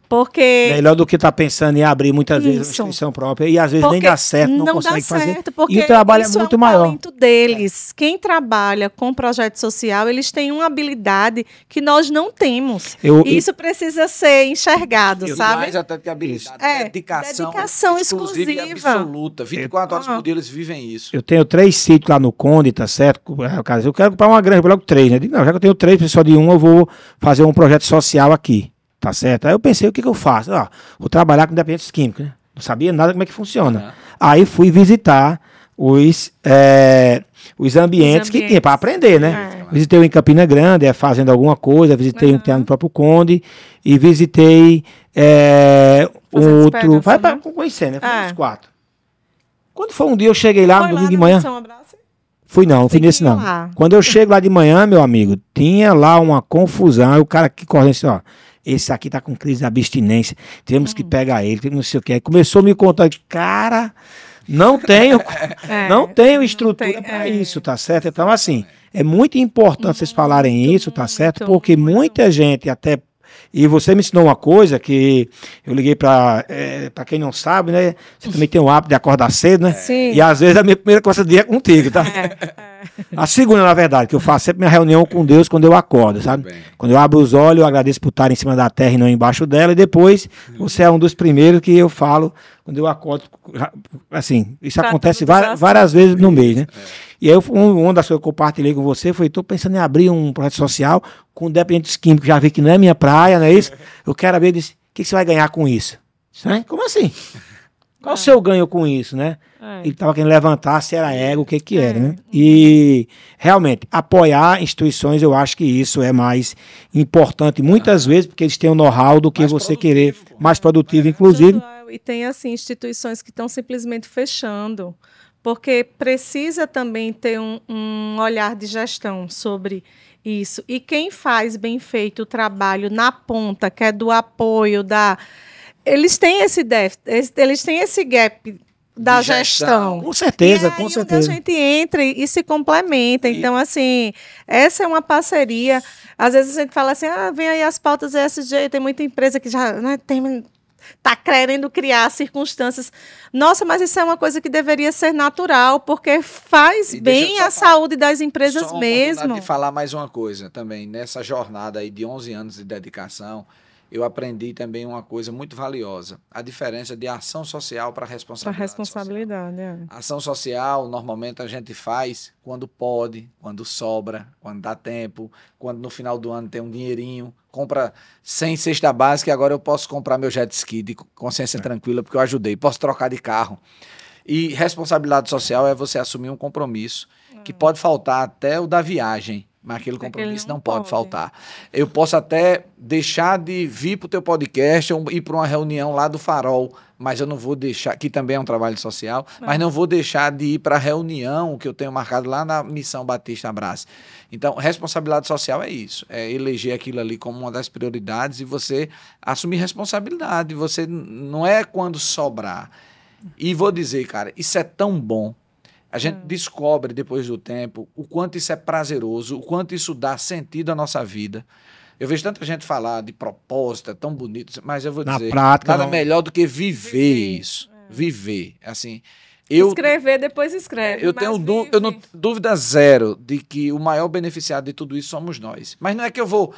Porque...
Melhor do que estar pensando em abrir muitas vezes uma instituição própria. E às vezes nem dá certo, não consegue fazer.
Porque
e o trabalho é muito maior.
Talento deles. Quem trabalha com projeto social, eles têm uma habilidade que nós não temos. E isso precisa ser enxergado, sabe?
Mais até que habilidade. Dedicação exclusiva e absoluta. 24 horas por dia eles vivem isso.
Eu tenho 3 sítios lá no Conde, tá certo? Eu quero comprar uma granja, logo 3, né? Não, já que eu tenho 3, só de um eu vou fazer um projeto social aqui. Tá certo? Aí eu pensei, o que eu faço? Vou trabalhar com dependentes químicos, né? Não sabia nada como é que funciona. Aí fui visitar os ambientes que tinha para aprender, né? Visitei um em Campina Grande, fazendo alguma coisa, visitei um que tem no próprio Conde e visitei outro. Vai para conhecer, né? Foi uns 4. Quando foi um dia, eu cheguei lá, no domingo de manhã. Fui nesse não. Quando eu chego lá de manhã, meu amigo, tinha lá uma confusão, e o cara que correndo assim, esse aqui tá com crise de abstinência, temos que pegar ele, não sei o que. Aí começou a me contar, cara, não tenho estrutura para isso, tá certo? Então, assim, é muito importante vocês falarem isso, tá certo? Porque muita gente até... E você me ensinou uma coisa que eu liguei para quem não sabe, né? Você também tem o hábito de acordar cedo, né?
Sim.
E às vezes a minha primeira conversa do dia é contigo, tá? A segunda, na verdade, que eu faço sempre minha reunião com Deus quando eu acordo, sabe? Quando eu abro os olhos, eu agradeço por estar em cima da terra e não embaixo dela. E depois, você é um dos primeiros que eu falo quando eu acordo. Assim, isso acontece várias vezes no mês, né? E aí, uma das coisas que eu compartilhei com você foi, estou pensando em abrir um projeto social com dependentes químicos, já vi que não é minha praia, não é isso? Eu quero ver, disse, o que você vai ganhar com isso? Né? Como assim? Qual o seu ganho com isso, né? Ele estava querendo levantar se era ego, o que era, né? E, realmente, apoiar instituições, eu acho que isso é mais importante, muitas vezes, porque eles têm o know-how do que você querer, mais produtivo, inclusive.
E tem, assim, instituições que estão simplesmente fechando, porque precisa também ter um olhar de gestão sobre isso. E quem faz bem feito o trabalho na ponta, que é do apoio, eles têm esse déficit, eles têm esse gap da gestão.
Com certeza,
com certeza. A gente entra e se complementa. Então, assim, essa é uma parceria. Às vezes a gente fala assim, vem aí as pautas ESG, tem muita empresa que já está querendo criar circunstâncias. Nossa, mas isso é uma coisa que deveria ser natural, porque faz bem à saúde das empresas mesmo.
De falar mais uma coisa também, nessa jornada aí de 11 anos de dedicação, eu aprendi também uma coisa muito valiosa, a diferença de ação social para responsabilidade. Ação social, normalmente a gente faz quando pode, quando sobra, quando dá tempo, quando no final do ano tem um dinheirinho, compra 100 cesta básica e agora eu posso comprar meu jet ski de consciência tranquila porque eu ajudei, posso trocar de carro. E responsabilidade social é você assumir um compromisso que pode faltar até o da viagem, mas aquele compromisso não pode faltar. Eu posso até deixar de vir para o teu podcast ou ir para uma reunião lá do Farol, mas eu não vou deixar, que também é um trabalho social, mas não vou deixar de ir para a reunião que eu tenho marcado lá na Missão Batista Abraço. Então, responsabilidade social é isso, é eleger aquilo ali como uma das prioridades e você assumir responsabilidade. Você não é quando sobrar. E vou dizer, cara, isso é tão bom. A gente descobre, depois do tempo, o quanto isso é prazeroso, o quanto isso dá sentido à nossa vida. Eu vejo tanta gente falar de propósito, é tão bonito, mas eu vou dizer,
prática,
nada melhor do que viver isso. Viver, assim...
Escrever, depois escreve.
Eu tenho dúvida zero de que o maior beneficiado de tudo isso somos nós. Mas não é que eu vou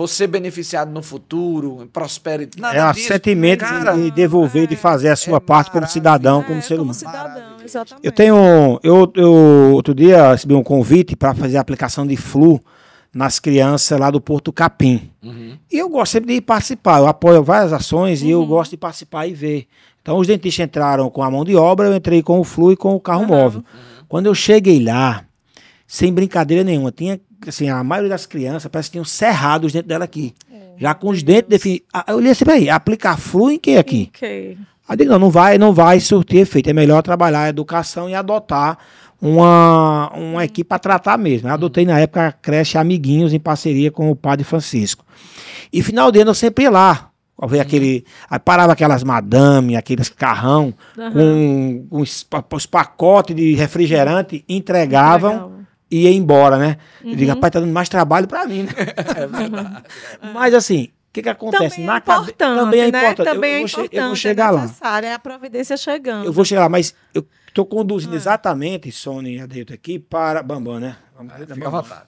ser beneficiado no futuro, prospere.
É o sentimento de devolver, de fazer a sua parte como cidadão, como ser humano.
Exatamente.
Eu outro dia recebi um convite para fazer a aplicação de flu nas crianças lá do Porto Capim. E eu gosto sempre de participar. Eu apoio várias ações e eu gosto de participar e ver. Então, os dentistas entraram com a mão de obra, eu entrei com o flu e com o carro móvel. Quando eu cheguei lá, sem brincadeira nenhuma, tinha, assim, a maioria das crianças parece que tinham cerrado os dentes dela aqui. Já com os dentes definidos. Eu olhei assim, peraí, aplicar flu em que aqui? Aí eu digo, não vai surtir efeito. É melhor trabalhar a educação e adotar uma equipe para tratar mesmo. Eu adotei na época a creche Amiguinhos, em parceria com o Padre Francisco. E final de ano eu sempre ia lá. Aí parava aquelas madame, aqueles carrão com os pacotes de refrigerante, entregavam e ia embora, né? Eu digo, rapaz, tá dando mais trabalho para mim, né? É verdade. Mas assim, o que acontece?
Também é importante,
também é importante. Eu vou chegar lá.
É a providência chegando.
Eu vou chegar lá, mas eu estou conduzindo exatamente, Sônia e Adeilton aqui, para Bambam, né?
Fica à vontade.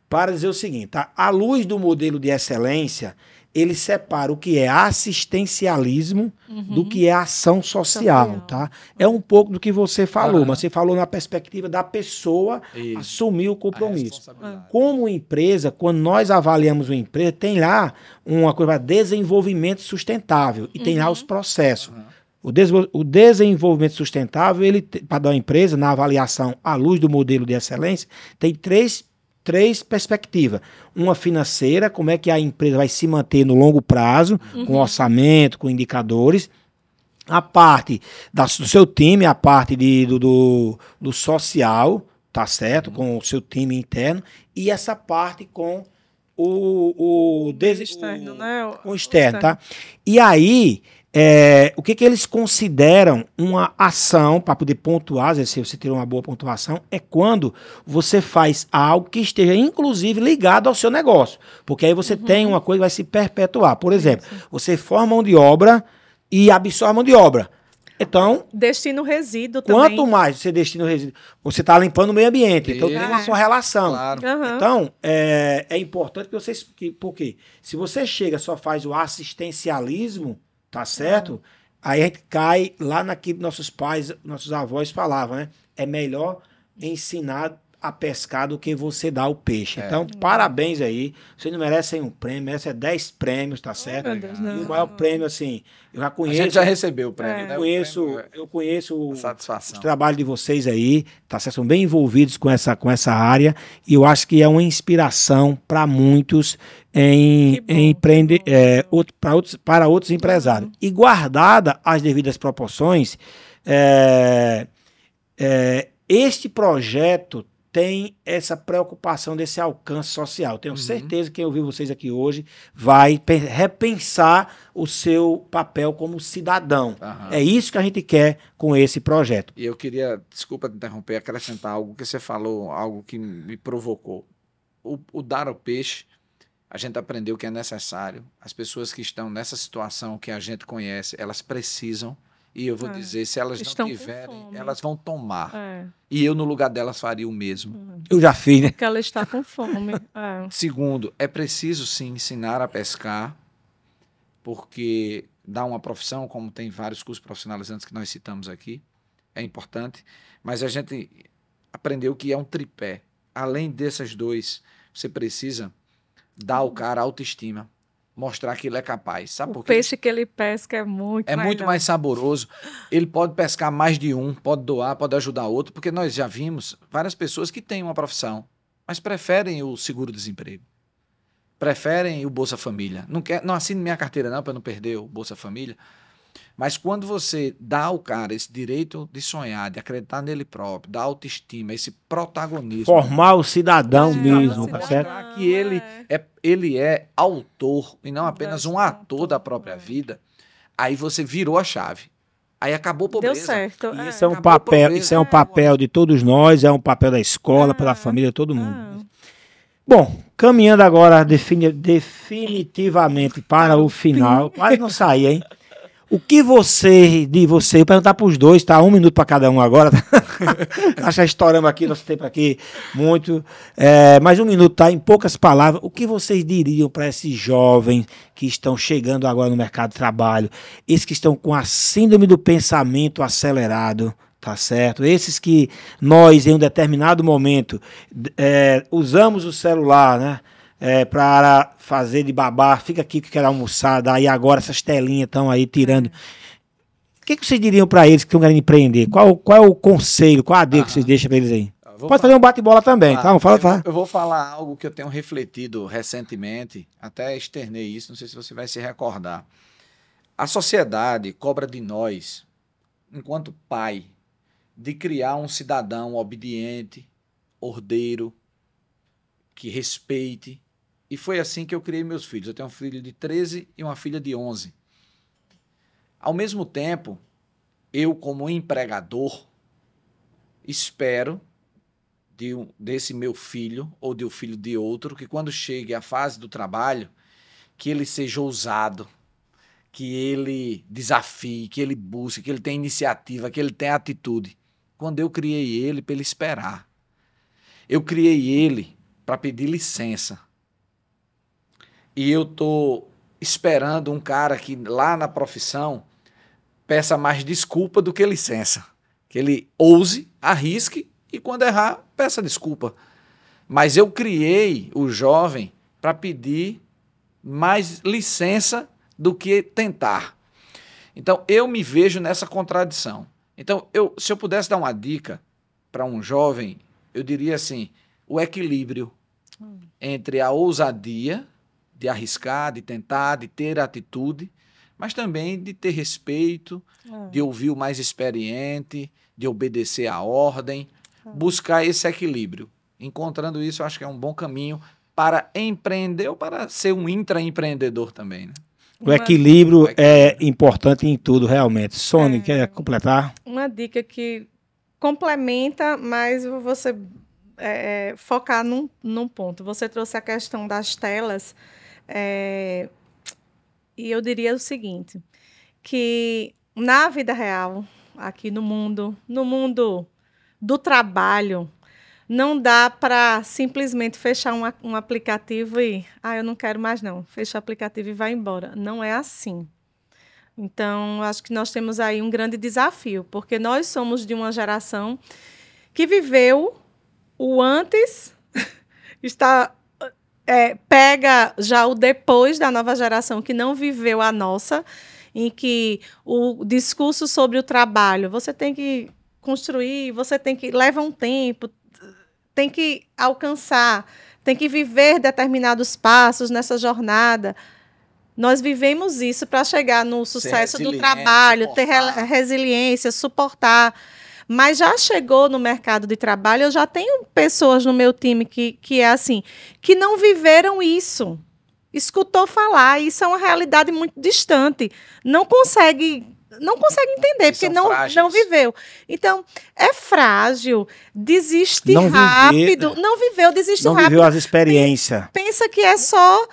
Para dizer o seguinte, tá? À luz do modelo de excelência, ele separa o que é assistencialismo do que é ação social, tá? É um pouco do que você falou, mas você falou na perspectiva da pessoa assumir o compromisso. Como empresa, quando nós avaliamos uma empresa, tem lá uma coisa, desenvolvimento sustentável, e tem lá os processos. O desenvolvimento sustentável, ele para uma empresa, na avaliação à luz do modelo de excelência, tem três perspectivas. Uma financeira, como é que a empresa vai se manter no longo prazo, com orçamento, com indicadores. A parte do seu time, a parte do social, tá certo? Com o seu time interno. E essa parte com o externo, né? O externo, tá? E aí... o que eles consideram uma ação, para poder pontuar, às vezes, se você ter uma boa pontuação, é quando você faz algo que esteja, inclusive, ligado ao seu negócio. Porque aí você tem uma coisa que vai se perpetuar. Por exemplo, você forma mão de obra e absorve mão de obra. Então...
Destino resíduo também.
Quanto mais você destina o resíduo, você está limpando o meio ambiente. Então, tem uma correlação.
Claro.
Então, é importante que vocês... Porque se você chega só faz o assistencialismo... Tá certo? Aí a gente cai lá naquilo que nossos pais, nossos avós falavam, né? É melhor ensinar a pescar do que você dar o peixe. Então, parabéns aí. Vocês não merecem um prêmio, merecem 10 prêmios, tá certo? E o maior prêmio, assim, eu já conheço... A
gente já recebeu o prêmio, né?
Eu conheço
os
trabalhos de vocês aí, tá certo? São bem envolvidos com essa área, e eu acho que é uma inspiração para muitos para outros empresários. E guardada as devidas proporções, este projeto tem essa preocupação desse alcance social. Tenho certeza que quem ouviu vocês aqui hoje vai repensar o seu papel como cidadão. É isso que a gente quer com esse projeto.
E eu queria, desculpa te interromper, acrescentar algo que você falou, algo que me provocou. O dar ao peixe, a gente aprendeu que é necessário. As pessoas que estão nessa situação que a gente conhece, elas precisam. E eu vou dizer, se elas não tiverem, elas vão tomar. E eu, no lugar delas, faria o mesmo.
Eu já fiz, né?
Porque ela está com fome.
Segundo, é preciso, sim, ensinar a pescar. porque dá uma profissão, como tem vários cursos profissionalizantes que nós citamos aqui, é importante, mas a gente aprendeu que é um tripé. Além desses dois, você precisa dar ao cara autoestima, mostrar que ele é capaz. Sabe por quê?
O peixe que ele pesca é muito
mais saboroso. Ele pode pescar mais de um, pode doar, pode ajudar outro, porque nós já vimos várias pessoas que têm uma profissão, mas preferem o seguro-desemprego, preferem o Bolsa Família. Não assine minha carteira não, para não perder o Bolsa Família. Mas quando você dá ao cara esse direito de sonhar, de acreditar nele próprio, da autoestima, esse protagonismo.
Formar o cidadão mesmo, tá certo?
Mostrar que ele é autor e não apenas um ator da própria vida, aí você virou a chave. Aí acabou a pobreza.
Deu certo.
E isso é um papel de todos nós, é um papel da escola, pela família, todo mundo. Bom, caminhando agora definitivamente para o final, quase não saí, hein? O que vou perguntar para os dois, tá? 1 minuto para cada um agora. Acho que estouramos aqui, nosso tempo aqui muito. Mais 1 minuto, tá? Em poucas palavras, o que vocês diriam para esses jovens que estão chegando agora no mercado de trabalho? Esses que estão com a síndrome do pensamento acelerado, tá certo? Esses que nós, em um determinado momento, usamos o celular, né? Para fazer de babá, fica aqui que quer almoçar, daí agora essas telinhas estão aí tirando. O que vocês diriam para eles que estão querendo empreender? Qual é o conselho, qual a dica que vocês deixam para eles aí? Pode fazer um bate-bola também, tá? Fala.
Eu vou falar algo que eu tenho refletido recentemente, até externei isso, não sei se você vai se recordar. A sociedade cobra de nós, enquanto pai, de criar um cidadão obediente, ordeiro, que respeite. E foi assim que eu criei meus filhos. Eu tenho um filho de 13 e uma filha de 11. Ao mesmo tempo, eu, como empregador, espero desse meu filho ou do filho de outro, que quando chegue a fase do trabalho, que ele seja ousado, que ele desafie, que ele busque, que ele tenha iniciativa, que ele tenha atitude. Quando eu criei ele para ele esperar. Eu criei ele para pedir licença. E eu estou esperando um cara que lá na profissão peça mais desculpa do que licença. Que ele ouse, arrisque e quando errar, peça desculpa. Mas eu criei o jovem para pedir mais licença do que tentar. Então, eu me vejo nessa contradição. Então, se eu pudesse dar uma dica para um jovem, eu diria assim, o equilíbrio entre a ousadia de arriscar, de tentar, de ter atitude, mas também de ter respeito, de ouvir o mais experiente, de obedecer à ordem, buscar esse equilíbrio. Encontrando isso, eu acho que é um bom caminho para empreender ou para ser um intraempreendedor também, né?
O equilíbrio é importante em tudo, realmente. Sônia, quer completar?
Uma dica que complementa, mas você focar num ponto. Você trouxe a questão das telas, e eu diria o seguinte, que na vida real, aqui no mundo do trabalho, não dá para simplesmente fechar um aplicativo e eu não quero mais não, fecha o aplicativo e vai embora. Não é assim. Então, acho que nós temos aí um grande desafio, porque nós somos de uma geração que viveu o antes, pega já o depois da nova geração, que não viveu a nossa, em que o discurso sobre o trabalho, você tem que construir, leva um tempo, tem que alcançar, tem que viver determinados passos nessa jornada. Nós vivemos isso para chegar no sucesso do trabalho, suportar. Ter resiliência, suportar. Mas já chegou no mercado de trabalho, eu já tenho pessoas no meu time que é assim, que não viveram isso. Escutou falar, isso é uma realidade muito distante. Não consegue entender, porque não viveu. Então, é frágil, desiste rápido. Não viveu, desiste rápido.
Não viveu as experiências.
Pensa que é só...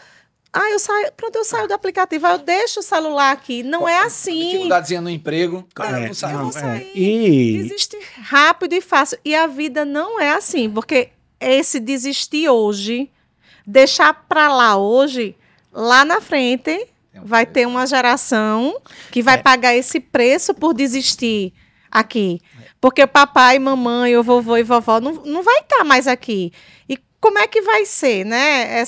eu saio do aplicativo, eu deixo o celular aqui. Não é assim.
Dificuldadezinha no emprego,
não sair. Desiste rápido e fácil. E a vida não é assim, porque esse desistir hoje, deixar para lá hoje, lá na frente, Vai ter uma geração que vai pagar esse preço por desistir aqui. Porque o papai, mamãe, o vovô e vovó não vai estar mais aqui. E como é que vai ser, né?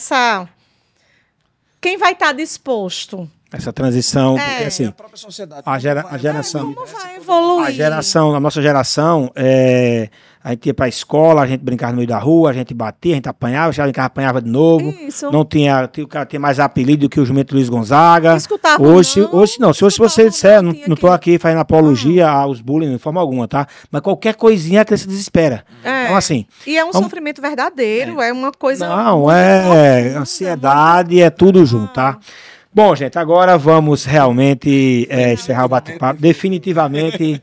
Quem vai estar disposto?
Essa transição, porque assim,
a própria sociedade.
a geração,
Como vai evoluir?
a nossa geração, a gente ia pra escola, a gente brincava no meio da rua, a gente batia, a gente apanhava, já brincava, apanhava de novo.
Isso.
Não tinha, o cara tinha mais apelido do que o jumento Luiz Gonzaga.
Escutava
Hoje não, se você disser,
não tinha
não tô aqui fazendo apologia aos bullying de forma alguma, tá? Mas qualquer coisinha a criança desespera. Então assim,
E é um sofrimento verdadeiro, é uma coisa...
não,
muito profunda,
ansiedade, é tudo junto, tá? Bom, gente, agora vamos realmente encerrar o bate-papo. Definitivamente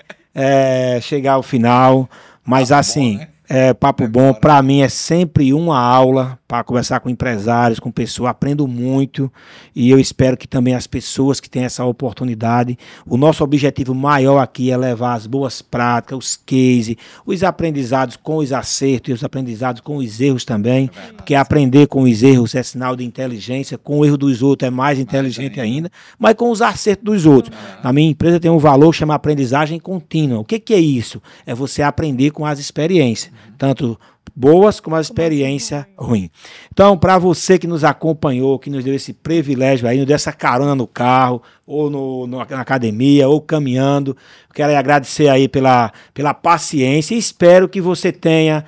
chegar ao final. Mas
Papo
assim,
bom, né?
papo bom, para mim é sempre uma aula para conversar com empresários, com pessoas, aprendo muito e eu espero que também as pessoas que têm essa oportunidade, o nosso objetivo maior aqui é levar as boas práticas, os cases, os aprendizados com os acertos e os aprendizados com os erros também, porque aprender com os erros é sinal de inteligência, com o erro dos outros é mais inteligente ainda, mas com os acertos dos outros. Na minha empresa tem um valor que chama aprendizagem contínua. O que é isso? É você aprender com as experiências, tanto boas como a experiência ruim. Então, para você que nos acompanhou, que nos deu esse privilégio aí, nos deu essa carona no carro, ou na academia, ou caminhando, quero agradecer aí pela paciência e espero que você tenha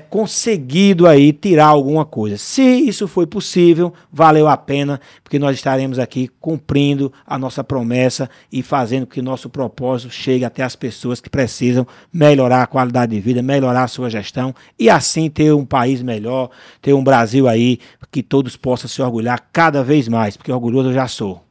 conseguido aí tirar alguma coisa. Se isso foi possível, valeu a pena, porque nós estaremos aqui cumprindo a nossa promessa e fazendo que o nosso propósito chegue até as pessoas que precisam melhorar a qualidade de vida, melhorar a sua gestão e assim ter um país melhor, ter um Brasil aí que todos possam se orgulhar cada vez mais, porque orgulhoso eu já sou.